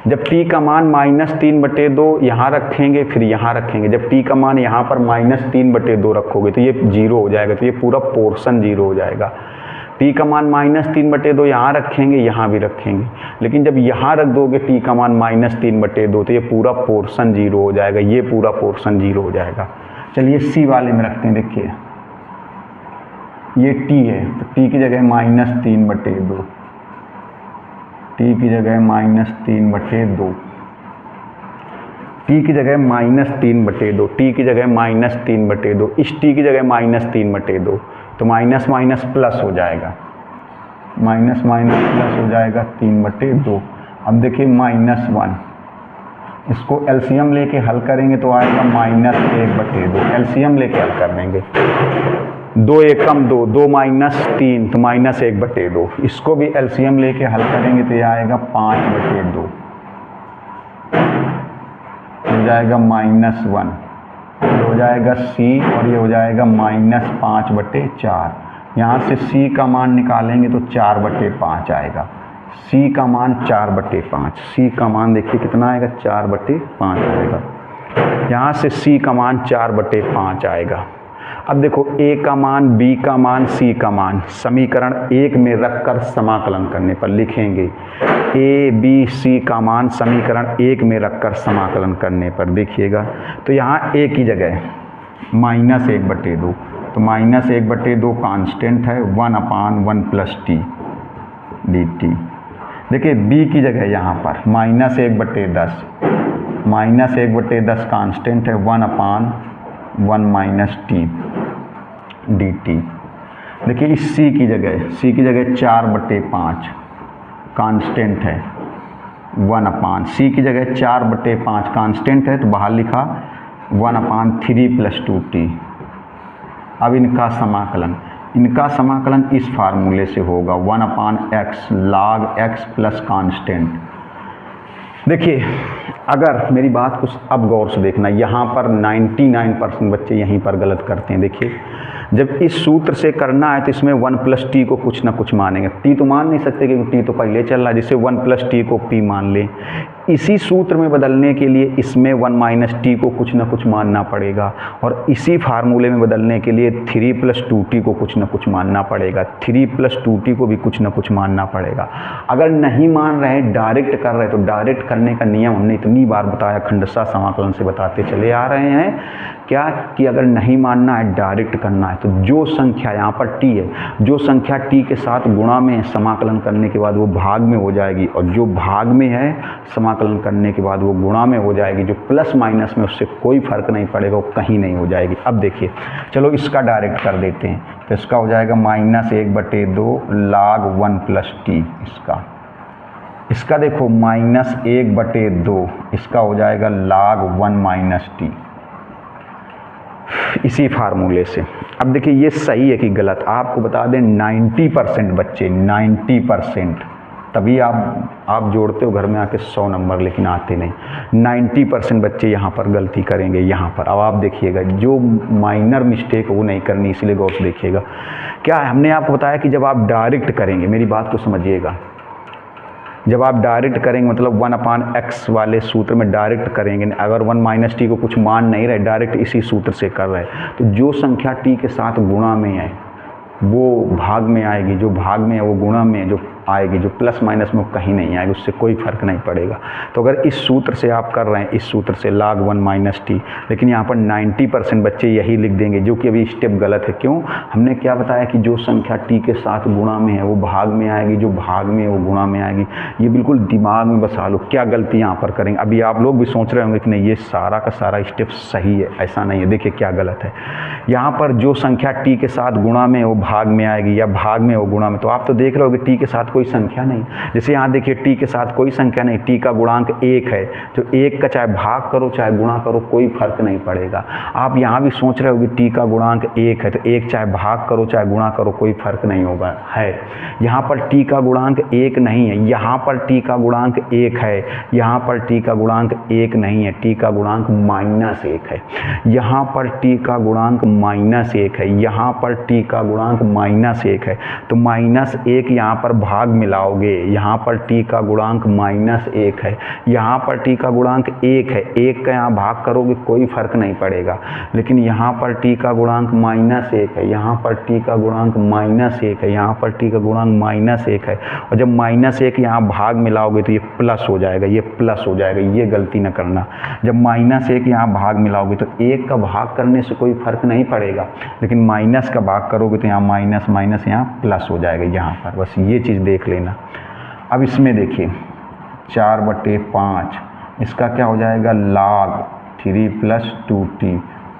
जब t का मान -3/2 यहाँ रखेंगे, फिर यहाँ रखेंगे, जब t का मान यहाँ पर -3/2 रखोगे तो ये 0 हो जाएगा, तो ये पूरा पोर्शन 0 हो जाएगा। t का मान -3/2 यहाँ रखेंगे, यहाँ भी रखेंगे, लेकिन जब यहाँ रख दोगे t का मान -3/2 तो ये पूरा पोर्शन 0 हो जाएगा, ये पूरा पोर्शन 0 हो जाएगा। चलिए c वाले में रखते हैं। देखिए ये t है, तो t की जगह -3/2, t की जगह -3/2, t की जगह -3/2, t की जगह -3/2, इस t की जगह -3/2, तो माइनस माइनस प्लस हो जाएगा, माइनस माइनस प्लस हो जाएगा 3/2। अब देखिए -1, इसको एलसीएम लेके हल करेंगे तो आएगा -1/2, एलसीएम लेके हल कर देंगे, 2 एकम 2, 2 - 3 तो -1/2। इसको भी एलसीएम लेके हल करेंगे तो ये आएगा 5/2, हो जाएगा -1, ये हो जाएगा c और ये हो जाएगा -5/4। यहाँ से c का मान निकालेंगे तो 4/5 आएगा, c का मान 4/5, c का मान देखिए कितना आएगा, 4/5 आएगा। यहाँ से c का मान 4/5 आएगा। अब देखो a का मान, b का मान, c का मान समीकरण 1 में रखकर समाकलन करने पर लिखेंगे। a b c का मान समीकरण 1 में रखकर समाकलन करने पर देखिएगा तो यहाँ a की जगह -1/2, तो -1/2 कांस्टेंट है, 1/1 + t dt। देखिए b की जगह यहाँ पर -1/10, -1/10 कांस्टेंट है, 1/1 - t dt। देखिए इस c की जगह 4/5 कांस्टेंट है, 1/, c की जगह 4/5 कांस्टेंट है तो बाहर लिखा 1/3 + 2t। अब इनका समाकलन इस फार्मूले से होगा, 1/x log x plus constant. देखिए अगर मेरी बात को अब गौर से देखना, यहाँ पर 99% बच्चे यहीं पर गलत करते हैं। देखिए जब इस सूत्र से करना है तो इसमें 1 + t को कुछ ना कुछ मानेंगे, t तो मान नहीं सकते क्योंकि t तो पहले चल रहा है, जिससे 1 + t को p मान लें। इसी सूत्र में बदलने के लिए इसमें 1 - t को कुछ ना कुछ मानना पड़ेगा, और इसी फार्मूले में बदलने के लिए 3 + 2t को कुछ ना कुछ मानना पड़ेगा, 3 + 2t को भी कुछ ना कुछ मानना पड़ेगा। अगर नहीं मान रहे, डायरेक्ट कर रहे, तो डायरेक्ट करने का नियम हमने इतनी बार बताया, खंडशः समाकलन से बताते चले आ रहे हैं क्या कि अगर नहीं मानना है, डायरेक्ट करना है, तो जो संख्या यहाँ पर t है, जो संख्या t के साथ गुणा में है, समाकलन करने के बाद वो भाग में हो जाएगी, और जो भाग में है समाकलन करने के बाद वो गुणा में हो जाएगी। जो प्लस माइनस में उससे कोई फर्क नहीं पड़ेगा, वो कहीं नहीं हो जाएगी। अब देखिए चलो इसका डायरेक्ट कर देते हैं, तो इसका हो जाएगा -1/2 log 1 + t। इसका देखो -1/2, इसका हो जाएगा log 1 - t, इसी फार्मूले से। अब देखिए ये सही है कि गलत, आपको बता दें 90% बच्चे, 90%, तभी आप जोड़ते हो घर में आके 100 नंबर, लेकिन आते नहीं। 90% बच्चे यहाँ पर गलती करेंगे। यहाँ पर अब आप देखिएगा, जो माइनर मिस्टेक वो नहीं करनी, इसलिए गौर से देखिएगा। क्या है, हमने आपको बताया कि जब आप डायरेक्ट करेंगे, मेरी बात को समझिएगा, जब आप डायरेक्ट करेंगे मतलब 1/x वाले सूत्र में डायरेक्ट करेंगे, अगर 1 - t को कुछ मान नहीं रहे, डायरेक्ट इसी सूत्र से कर रहे, तो जो संख्या t के साथ गुणा में है वो भाग में आएगी, जो भाग में है वो गुणा में है, जो आएगी, जो प्लस माइनस में कहीं नहीं आएगी, उससे कोई फ़र्क नहीं पड़ेगा। तो अगर इस सूत्र से आप कर रहे हैं, इस सूत्र से log 1 माइनस टी, लेकिन यहाँ पर 90% बच्चे यही लिख देंगे, जो कि अभी स्टेप गलत है। क्यों? हमने क्या बताया कि जो संख्या टी के साथ गुणा में है वो भाग में आएगी, जो भाग में है वो गुणा में आएगी। ये बिल्कुल दिमाग में बसा लो। क्या गलती यहाँ पर करेंगे? अभी आप लोग भी सोच रहे होंगे कि नहीं ये सारा का सारा स्टेप सही है, ऐसा नहीं है। देखिए क्या गलत है। यहाँ पर जो संख्या टी के साथ गुणा में वो भाग में आएगी, या भाग में वो गुणा में। तो आप तो देख रहे हो कि टी के साथ कोई संख्या नहीं। जैसे यहाँ देखिए टी के साथ कोई संख्या नहीं, टी का गुणांक 1 है, तो 1 का चाहे भाग करो चाहे गुणा करो कोई फर्क नहीं पड़ेगा। आप यहाँ भी सोच रहे हो कि टी का गुणांक 1 है, तो 1 चाहे भाग करो चाहे गुणा करो कोई फर्क नहीं होगा। है यहाँ पर टी का गुणांक 1 नहीं है, यहाँ पर टी का गुणांक 1 है, यहाँ पर टी का गुणांक 1 नहीं है, टी का गुणांक -1 है। यहाँ पर टी का गुणांक -1 है, यहाँ पर टी का गुणांक -1 है। तो -1 यहाँ पर भाग मिलाओगे, यहाँ पर टी का गुणांक -1 है, यहाँ पर टी का गुणांक 1 है, 1 का यहाँ भाग करोगे कोई फर्क नहीं पड़ेगा। लेकिन यहाँ पर टी का गुणांक -1 है, यहाँ पर टी का गुणांक -1 है, यहाँ पर टी का गुणांक -1 है। और जब -1 यहाँ भाग मिलाओगे तो ये प्लस हो जाएगा, ये प्लस हो जाएगा। ये गलती न करना। जब -1 यहाँ भाग मिलाओगे तो 1 का भाग करने से कोई फर्क नहीं पड़ेगा, लेकिन माइनस का भाग करोगे तो यहाँ माइनस माइनस यहाँ प्लस हो जाएगा यहाँ पर। बस ये चीज़ देख लेना। अब इसमें देखिए 4/5, इसका क्या हो जाएगा? log 3 + 2t।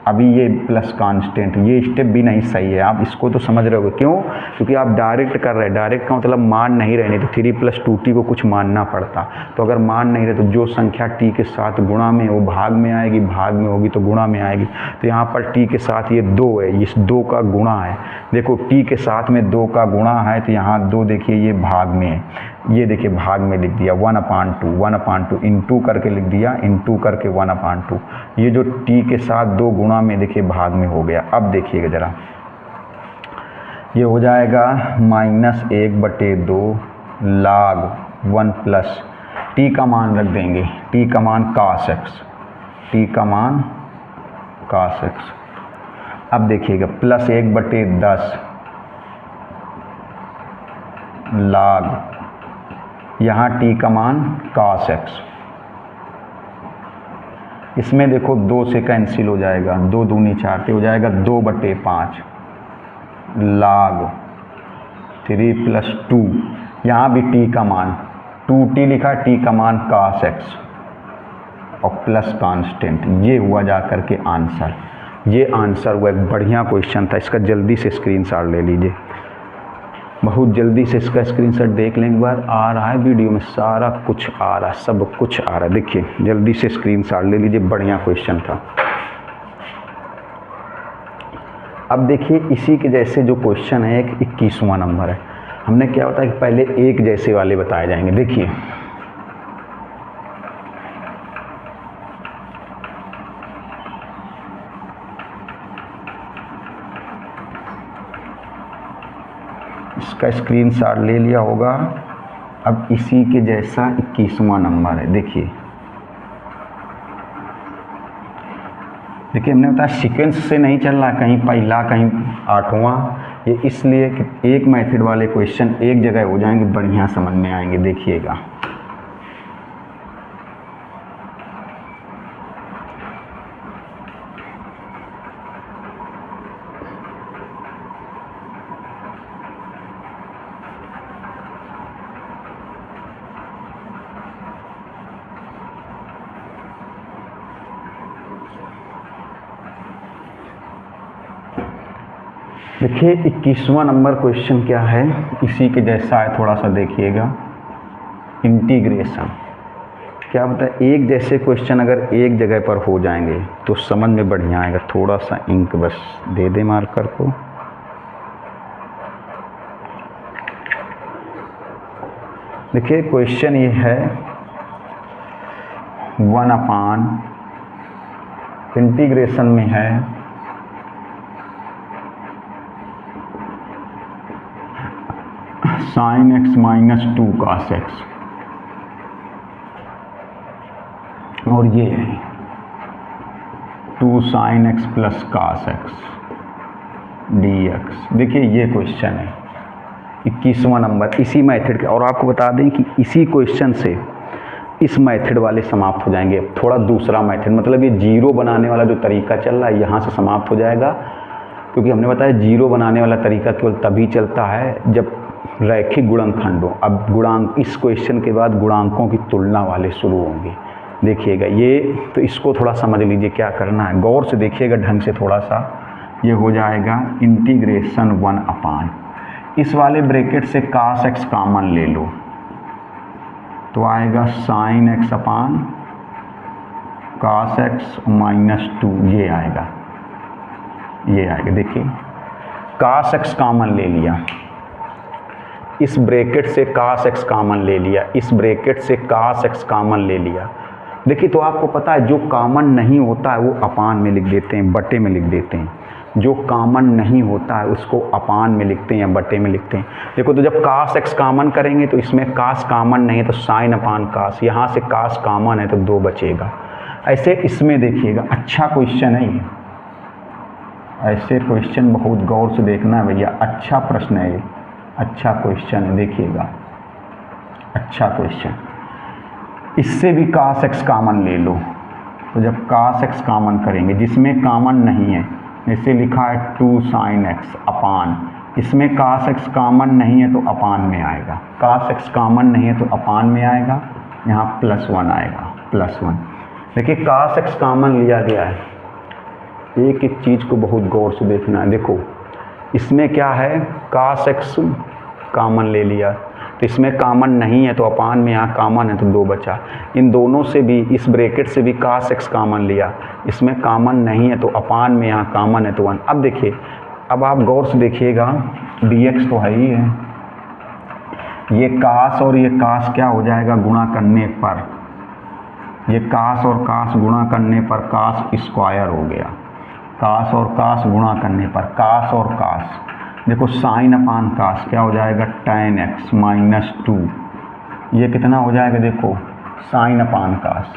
अभी ये प्लस कांस्टेंट, ये स्टेप भी नहीं सही है। आप इसको तो समझ रहे होगे। क्यों? क्योंकि आप डायरेक्ट कर रहे हैं। डायरेक्ट का मतलब मान नहीं रहे, नहीं तो 3 + 2t को कुछ मानना पड़ता। तो अगर मान नहीं रहे तो जो संख्या t के साथ गुणा में वो भाग में आएगी, भाग में होगी तो गुणा में आएगी। तो यहाँ पर t के साथ ये 2 है, इस 2 का गुणा है। देखो t के साथ में 2 का गुणा है, तो यहाँ 2 देखिए ये भाग में है, ये देखिए भाग में लिख दिया 1/2 इंटू करके लिख दिया, इंटू करके 1/2। ये जो t के साथ 2 गुणा में देखिए भाग में हो गया। अब देखिएगा ज़रा, ये हो जाएगा -1/2 log 1 प्लस t का मान रख देंगे, t का मान cos x, t का मान cos x। अब देखिएगा +1/10 log, यहाँ t का मान cos x। इसमें देखो 2 से कैंसिल हो जाएगा, 2 दूनी 4, तो हो जाएगा 2/5 log 3 + 2। यहाँ भी t का मान 2t लिखा, t का मान cos x और प्लस कांस्टेंट। ये हुआ जा कर के आंसर। ये आंसर हुआ। एक बढ़िया क्वेश्चन था, इसका जल्दी से स्क्रीनशॉट ले लीजिए। बहुत जल्दी से इसका स्क्रीनशॉट देख लें एक बार। आ रहा है वीडियो में, सारा कुछ आ रहा है, सब कुछ आ रहा है। देखिए जल्दी से स्क्रीनशॉट ले लीजिए, बढ़िया क्वेश्चन था। अब देखिए इसी के जैसे जो क्वेश्चन है, एक 21वां नंबर है। हमने क्या होता है कि पहले एक जैसे वाले बताए जाएंगे। देखिए इसका स्क्रीनशॉट ले लिया होगा। अब इसी के जैसा 21वां नंबर है। देखिए हमने बताया सीक्वेंस से नहीं चल रहा, कहीं पहला कहीं 8वां। ये इसलिए कि एक मेथड वाले क्वेश्चन एक जगह हो जाएंगे, बढ़िया समझ में आएंगे। देखिएगा देखिए 21वां नंबर क्वेश्चन क्या है, इसी के जैसा है। थोड़ा सा देखिएगा, इंटीग्रेशन। क्या होता है, एक जैसे क्वेश्चन अगर एक जगह पर हो जाएंगे तो समझ में बढ़िया आएगा। थोड़ा सा इंक बस दे दे मार्कर को। देखिए क्वेश्चन ये है 1/, इंटीग्रेशन में है sin x - 2 cos x, और ये है 2 sin x + cos x dx। देखिए ये क्वेश्चन है, 21वां नंबर इसी मेथड के। और आपको बता दें कि इसी क्वेश्चन से इस मेथड वाले समाप्त हो जाएंगे। थोड़ा दूसरा मेथड, मतलब ये जीरो बनाने वाला जो तरीका चल रहा है यहाँ से समाप्त हो जाएगा, क्योंकि हमने बताया जीरो बनाने वाला तरीका केवल तभी चलता है जब रैखिक गुणनखंड हो। अब गुणांक, इस क्वेश्चन के बाद गुणांकों की तुलना वाले शुरू होंगे। देखिएगा ये, तो इसको थोड़ा समझ लीजिए क्या करना है, गौर से देखिएगा ढंग से थोड़ा सा। ये हो जाएगा इंटीग्रेशन 1 अपान, इस वाले ब्रैकेट से cos x कॉमन ले लो तो आएगा sin x अपान cos x -2, ये आएगा, ये आएगा। देखिए cos x कॉमन ले लिया, इस ब्रैकेट से cos x कॉमन ले लिया, इस ब्रैकेट से cos x कॉमन ले लिया। देखिए तो आपको पता है जो कॉमन नहीं होता है वो अपान में लिख देते हैं, बटे में लिख देते हैं। जो कॉमन नहीं होता है उसको अपान में लिखते हैं या बटे में लिखते हैं। देखो तो जब cos x कॉमन करेंगे तो इसमें cos कॉमन नहीं है तो sin अपान cos, यहाँ से cos कॉमन है तो 2 बचेगा। ऐसे इसमें देखिएगा, अच्छा क्वेश्चन है ये, ऐसे क्वेश्चन बहुत गौर से देखना है भैया, अच्छा प्रश्न है ये, अच्छा क्वेश्चन है, देखिएगा अच्छा क्वेश्चन। इससे भी cos x कॉमन ले लो, तो जब cos x कॉमन करेंगे, जिसमें कॉमन नहीं है, जैसे लिखा है 2 sin x अपान, इसमें cos x कॉमन नहीं है तो अपान में आएगा, cos x कॉमन नहीं है तो अपान में आएगा, यहाँ +1 आएगा, +1। देखिए cos x कॉमन लिया गया है, एक एक चीज़ को बहुत गौर से देखना है। देखो इसमें क्या है, cos x कॉमन ले लिया, तो इसमें कॉमन नहीं है तो अपान में, यहाँ कॉमन है तो 2 बचा। इन दोनों से भी, इस ब्रैकेट से भी cos x कॉमन लिया, इसमें कॉमन नहीं है तो अपान में, यहाँ कॉमन है तो 1। अब देखिए, अब आप गौर से देखिएगा, dx तो है ही है, ये cos और ये cos क्या हो जाएगा गुणा करने पर, ये cos और cos गुणा करने पर cos स्क्वायर हो गया, cos और cos गुणा करने पर cos और cos। देखो sin अपान cos क्या हो जाएगा, tan x -2, ये कितना हो जाएगा, देखो sin अपान cos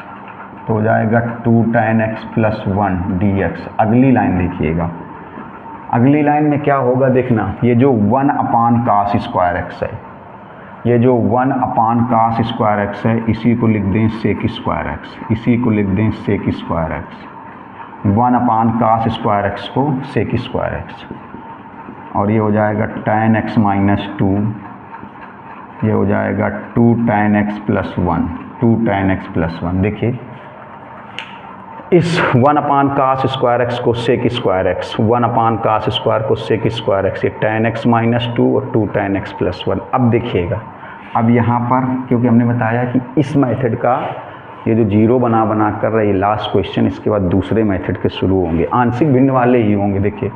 तो हो जाएगा 2 tan x +1 dx। अगली लाइन देखिएगा, अगली लाइन में क्या होगा देखना, ये जो 1 अपान cos स्क्वायर x है, ये जो 1 अपान cos स्क्वायर x है, इसी को लिख दें sec स्क्वायर x, इसी को लिख दें sec स्क्वायर x, 1 अपान cos स्क्वायर x को sec स्क्वायर x, और ये हो जाएगा tan x -2, ये हो जाएगा 2 tan x +1, 2 tan x +1। देखिए इस 1 अपान cos स्क्वायर x को sec स्क्वायर x, 1 अपान cos स्क्वायर को sec स्क्वायर x, ये tan x -2 और 2 tan x +1। अब देखिएगा, अब यहाँ पर क्योंकि हमने बताया कि इस मेथड का ये जो जीरो बना बना कर रही लास्ट क्वेश्चन, इसके बाद दूसरे मेथड के शुरू होंगे, आंशिक भिन्न वाले ही होंगे। देखिए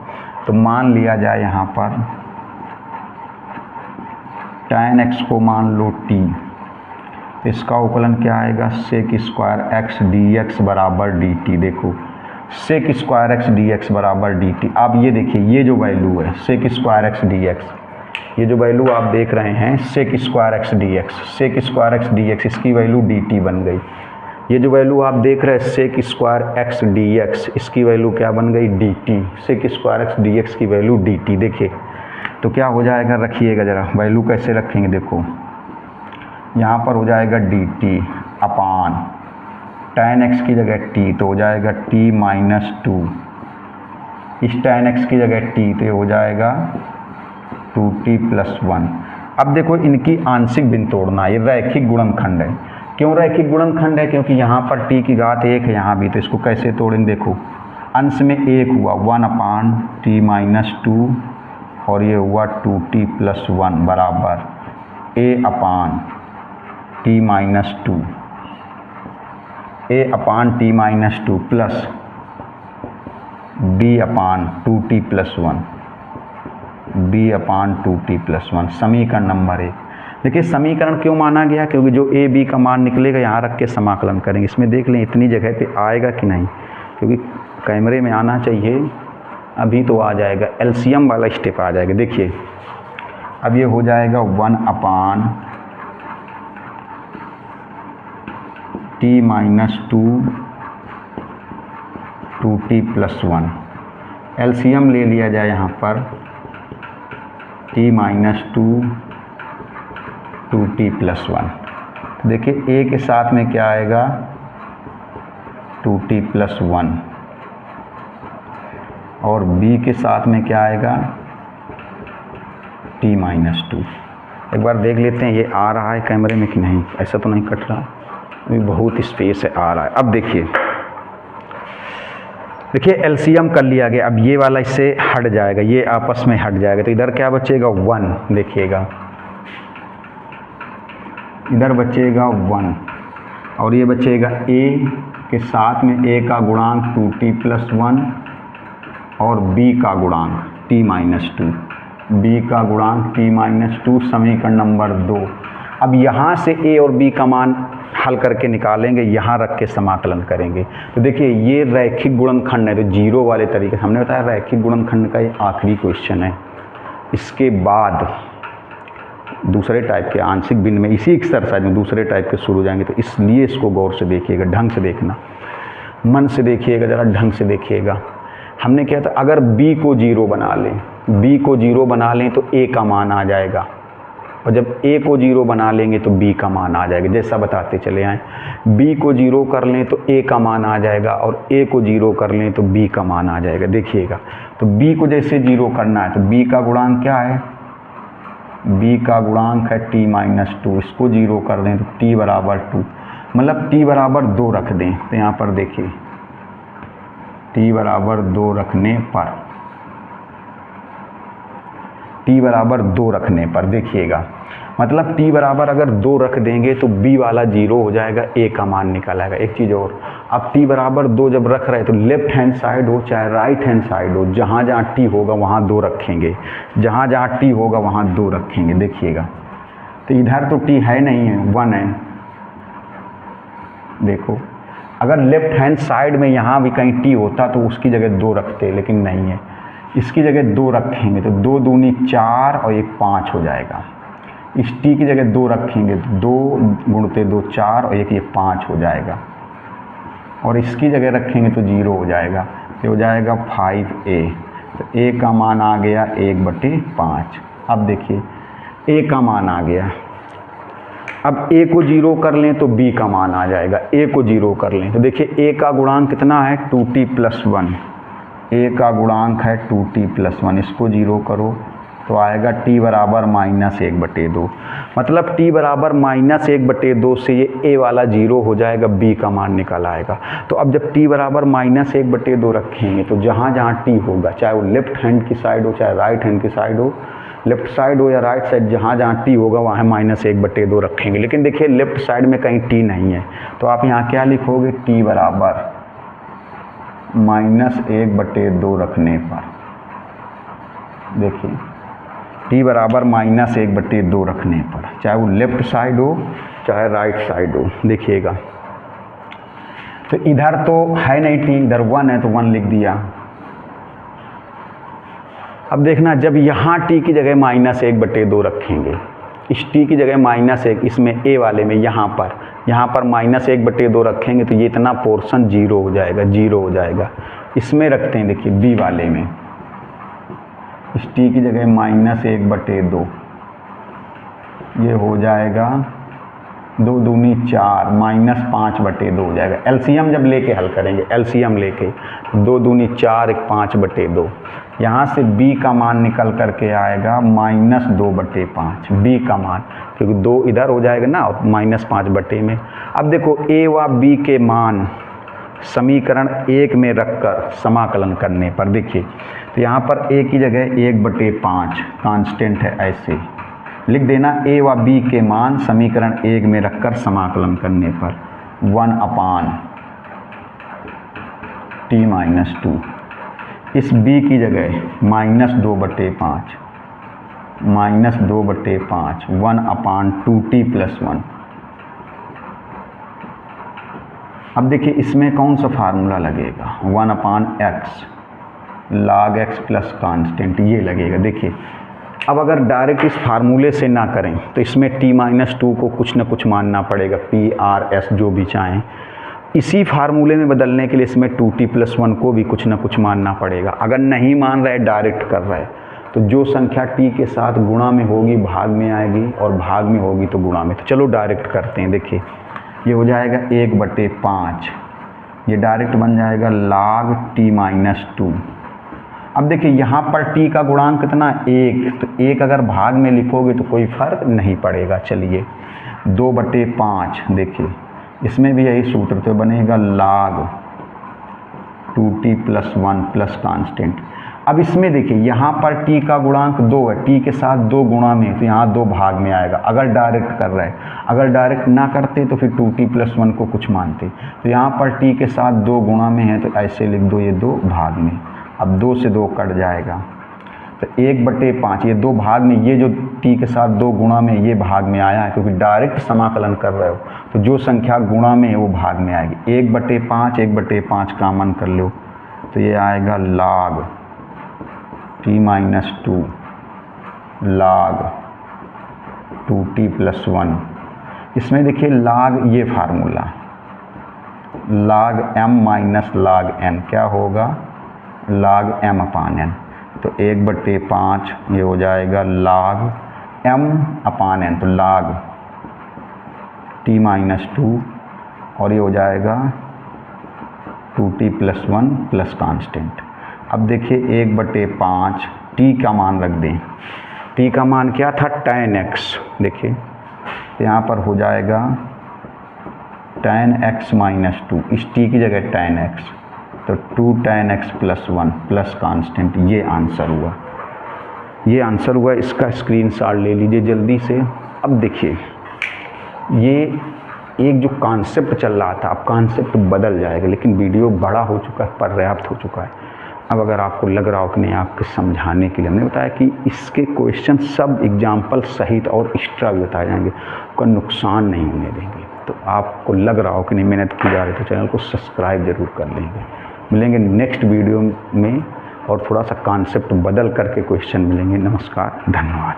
तो मान लिया जाए यहाँ पर tan x को मान लो t, इसका उकलन क्या आएगा, sec स्क्वायर x dx बराबर dt। देखो sec स्क्वायर x dx बराबर dt। अब ये देखिए, ये जो वैल्यू है sec स्क्वायर x dx, ये जो वैल्यू आप देख रहे हैं sec square x dx, sec square x dx, इसकी वैल्यू dt बन गई। ये जो वैल्यू आप देख रहे हैं sec स्क्वायर x dx, इसकी वैल्यू क्या बन गई, dt, sec square x dx की वैल्यू dt। देखिए तो क्या हो जाएगा, रखिएगा ज़रा, वैल्यू कैसे रखेंगे, देखो यहाँ पर हो जाएगा dt अपान tan x की जगह t तो हो जाएगा t -2, इस tan x की जगह t तो हो जाएगा 2t +1। अब देखो इनकी आंशिक भिन्न तोड़ना, ये रैखिक गुणनखंड है। क्यों रैखिक गुणनखंड है, क्योंकि यहाँ पर t की घात 1 है, यहाँ भी, तो इसको कैसे तोड़ेंगे, देखो अंश में 1 हुआ 1 अपान t -2 और ये हुआ 2t +1 बराबर a upon t -2, a upon t -2 plus b upon 2t +1, b upon 2t +1, समीकरण नंबर 1। देखिए समीकरण क्यों माना गया, क्योंकि जो a b का मान निकलेगा यहाँ रख के समाकलन करेंगे। इसमें देख लें इतनी जगह पे आएगा कि नहीं, क्योंकि कैमरे में आना चाहिए, अभी तो आ जाएगा, एलसीएम वाला स्टेप आ जाएगा। देखिए अब ये हो जाएगा 1 अपान t -2 2t +1, एलसीएम ले लिया जाए यहाँ पर T minus two 2t plus 1। तो देखिए a के साथ में क्या आएगा 2t प्लस 1 और b के साथ में क्या आएगा t माइनस 2। एक बार देख लेते हैं ये आ रहा है कैमरे में कि नहीं, ऐसा तो नहीं कट रहा, अभी बहुत स्पेस है, आ रहा है। अब देखिए एलसीएम कर लिया गया। अब ये वाला इससे हट जाएगा, ये आपस में हट जाएगा, तो इधर क्या बचेगा 1। देखिएगा इधर बचेगा 1 और ये बचेगा a के साथ में a का गुणांक 2t प्लस 1 और b का गुणांक t माइनस 2, b का गुणांक t माइनस 2, समीकरण नंबर 2। अब यहाँ से a और b का मान हल करके निकालेंगे, यहाँ रख के समाकलन करेंगे। तो देखिए ये रैखिक गुणनखंड है, तो जीरो वाले तरीके से हमने बताया रैखिक गुणनखंड का ये आखिरी क्वेश्चन है। इसके बाद दूसरे टाइप के आंशिक भिन्न में इसी एक्सरसाइज में दूसरे टाइप के शुरू हो जाएंगे, तो इसलिए इसको गौर से देखिएगा, ढंग से देखना, मन से देखिएगा, ज़रा ढंग से देखिएगा। हमने क्या था, अगर b को 0 बना लें, b को 0 बना लें तो a का मान आ जाएगा, और जब a को 0 बना लेंगे तो b का मान आ जाएगा। जैसा बताते चले आए, b को 0 कर लें तो a का मान आ जाएगा और a को 0 कर लें तो b का मान आ जाएगा। देखिएगा तो b को जैसे 0 करना है तो b का गुणांक क्या है, b का गुणांक है t माइनस 2, इसको 0 कर दें तो t बराबर 2, मतलब t बराबर 2 रख दें। तो यहाँ पर देखिए t बराबर 2 रखने पर, t बराबर 2 रखने पर देखिएगा, मतलब t बराबर अगर 2 रख देंगे तो b वाला 0 हो जाएगा, a का मान निकल आएगा। एक चीज़ और, अब t बराबर 2 जब रख रहे हैं तो लेफ्ट हैंड साइड हो चाहे राइट हैंड साइड हो, जहाँ जहाँ t होगा वहाँ 2 रखेंगे, जहाँ जहाँ t होगा वहाँ 2 रखेंगे। देखिएगा तो इधर तो t है नहीं है, 1 है। देखो अगर लेफ्ट हैंड साइड में यहाँ भी कहीं t होता तो उसकी जगह 2 रखते, लेकिन नहीं है, इसकी जगह 2 रखेंगे तो 2 दूनी 4 और 1 5 हो जाएगा। इस t की जगह 2 रखेंगे तो 2 गुणते 2 4 और 1 ये 5 हो जाएगा, और इसकी जगह रखेंगे तो 0 हो जाएगा, तो हो जाएगा 5a। तो a का मान आ गया 1/5। अब देखिए a का मान आ गया, अब a को 0 कर लें तो b का मान आ जाएगा, a को 0 कर लें तो देखिए a का गुणांक कितना है 2t प्लस 1, a का गुणांक है 2t प्लस 1, इसको 0 करो तो आएगा t बराबर -1/2, मतलब t बराबर -1/2 से ये a वाला 0 हो जाएगा, b का मान निकल आएगा। तो अब जब t बराबर -1/2 रखेंगे तो जहाँ जहाँ t होगा, चाहे वो लेफ्ट हैंड की साइड हो चाहे राइट हैंड की साइड हो, लेफ्ट साइड हो या राइट साइड, जहाँ जहाँ t होगा वहाँ -1/2 रखेंगे। लेकिन देखिए लेफ्ट साइड में कहीं t नहीं है, तो आप यहाँ क्या लिखोगे, t बराबर -1/2 रखने पर, देखिए t बराबर -1/2 रखने पर, चाहे वो लेफ्ट साइड हो चाहे राइट साइड हो। देखिएगा तो इधर तो है नहीं t, इधर 1 है तो 1 लिख दिया। अब देखना जब यहाँ t की जगह -1/2 रखेंगे, इस t की जगह -1, इसमें a वाले में यहाँ पर -1/2 रखेंगे तो ये इतना पोर्शन 0 हो जाएगा, 0 हो जाएगा। इसमें रखते हैं देखिए b वाले में, इस t की जगह -1/2, ये हो जाएगा 2 दूनी 4, -5/2 हो जाएगा। एलसीएम जब लेके हल करेंगे, एलसीएम लेके 2 दूनी 4, 1 5/2, यहाँ से b का मान निकल करके आएगा -2/5, b का मान, क्योंकि 2 इधर हो जाएगा ना और -5/2 में। अब देखो a व b के मान समीकरण 1 में रखकर समाकलन करने पर, देखिए तो यहाँ पर a की जगह 1/5 कांस्टेंट है, ऐसे लिख देना। a व b के मान समीकरण 1 में रखकर समाकलन करने पर 1/t माइनस 2, इस b की जगह -2/5, -2/5 1/2t प्लस 1। अब देखिए इसमें कौन सा फार्मूला लगेगा, 1/x log x plus constant, ये लगेगा। देखिए अब अगर डायरेक्ट इस फार्मूले से ना करें तो इसमें t-2 को कुछ ना कुछ मानना पड़ेगा, p r s जो भी चाहें। इसी फार्मूले में बदलने के लिए इसमें 2t प्लस 1 को भी कुछ ना कुछ मानना पड़ेगा। अगर नहीं मान रहे, डायरेक्ट कर रहे तो जो संख्या टी के साथ गुणा में होगी भाग में आएगी, और भाग में होगी तो गुणा में। तो चलो डायरेक्ट करते हैं। देखिए ये हो जाएगा 1/5, ये डायरेक्ट बन जाएगा log t-2। अब देखिए यहाँ पर t का गुणांक कितना 1, तो 1 अगर भाग में लिखोगे तो कोई फर्क नहीं पड़ेगा। चलिए 2/5, देखिए इसमें भी यही सूत्र तो बनेगा log 2t + 1 प्लस कांस्टेंट। अब इसमें देखिए यहाँ पर t का गुणांक 2 है, t के साथ 2 गुणा में, तो यहाँ 2 भाग में आएगा अगर डायरेक्ट कर रहे हैं। अगर डायरेक्ट ना करते तो फिर 2t + 1 को कुछ मानते। तो यहाँ पर t के साथ 2 गुणा में है तो ऐसे लिख दो, ये 2 भाग में। अब 2 से 2 कट जाएगा, तो 1/5 ये 2 भाग में, ये जो t के साथ 2 गुणा में ये भाग में आया है, क्योंकि डायरेक्ट समाकलन कर रहे हो तो जो संख्या गुणा में है वो भाग में आएगी। 1/5 1/5 कॉमन कर लो तो ये आएगा log t-2 log 2t + 1। इसमें देखिए log ये formula log m - log n क्या होगा, log m/n। तो 1/5 ये हो जाएगा log m/n, तो log t-2 और ये हो जाएगा 2t + 1 प्लस कांस्टेंट। अब देखिए 1/5 t का मान रख दें। t का मान क्या था tan x, देखिए यहाँ पर हो जाएगा tan x - 2, इस t की जगह tan x, तो 2 tan x + 1 प्लस कांस्टेंट। ये आंसर हुआ, ये आंसर हुआ। इसका स्क्रीनशॉट ले लीजिए जल्दी से। अब देखिए ये एक जो कॉन्सेप्ट चल रहा था, अब कॉन्सेप्ट बदल जाएगा, लेकिन वीडियो बड़ा हो चुका है, पर्याप्त हो चुका है। अब अगर आपको लग रहा हो कि नहीं, आपके समझाने के लिए हमने बताया कि इसके क्वेश्चन सब एग्जाम्पल सहित और एक्स्ट्रा भी बताए जाएंगे, उसका नुकसान नहीं होने देंगे। तो आपको लग रहा हो कि नहीं मेहनत की जा रही है तो चैनल को सब्सक्राइब जरूर कर लेंगे। मिलेंगे नेक्स्ट वीडियो में और थोड़ा सा कॉन्सेप्ट बदल करके क्वेश्चन मिलेंगे। नमस्कार, धन्यवाद।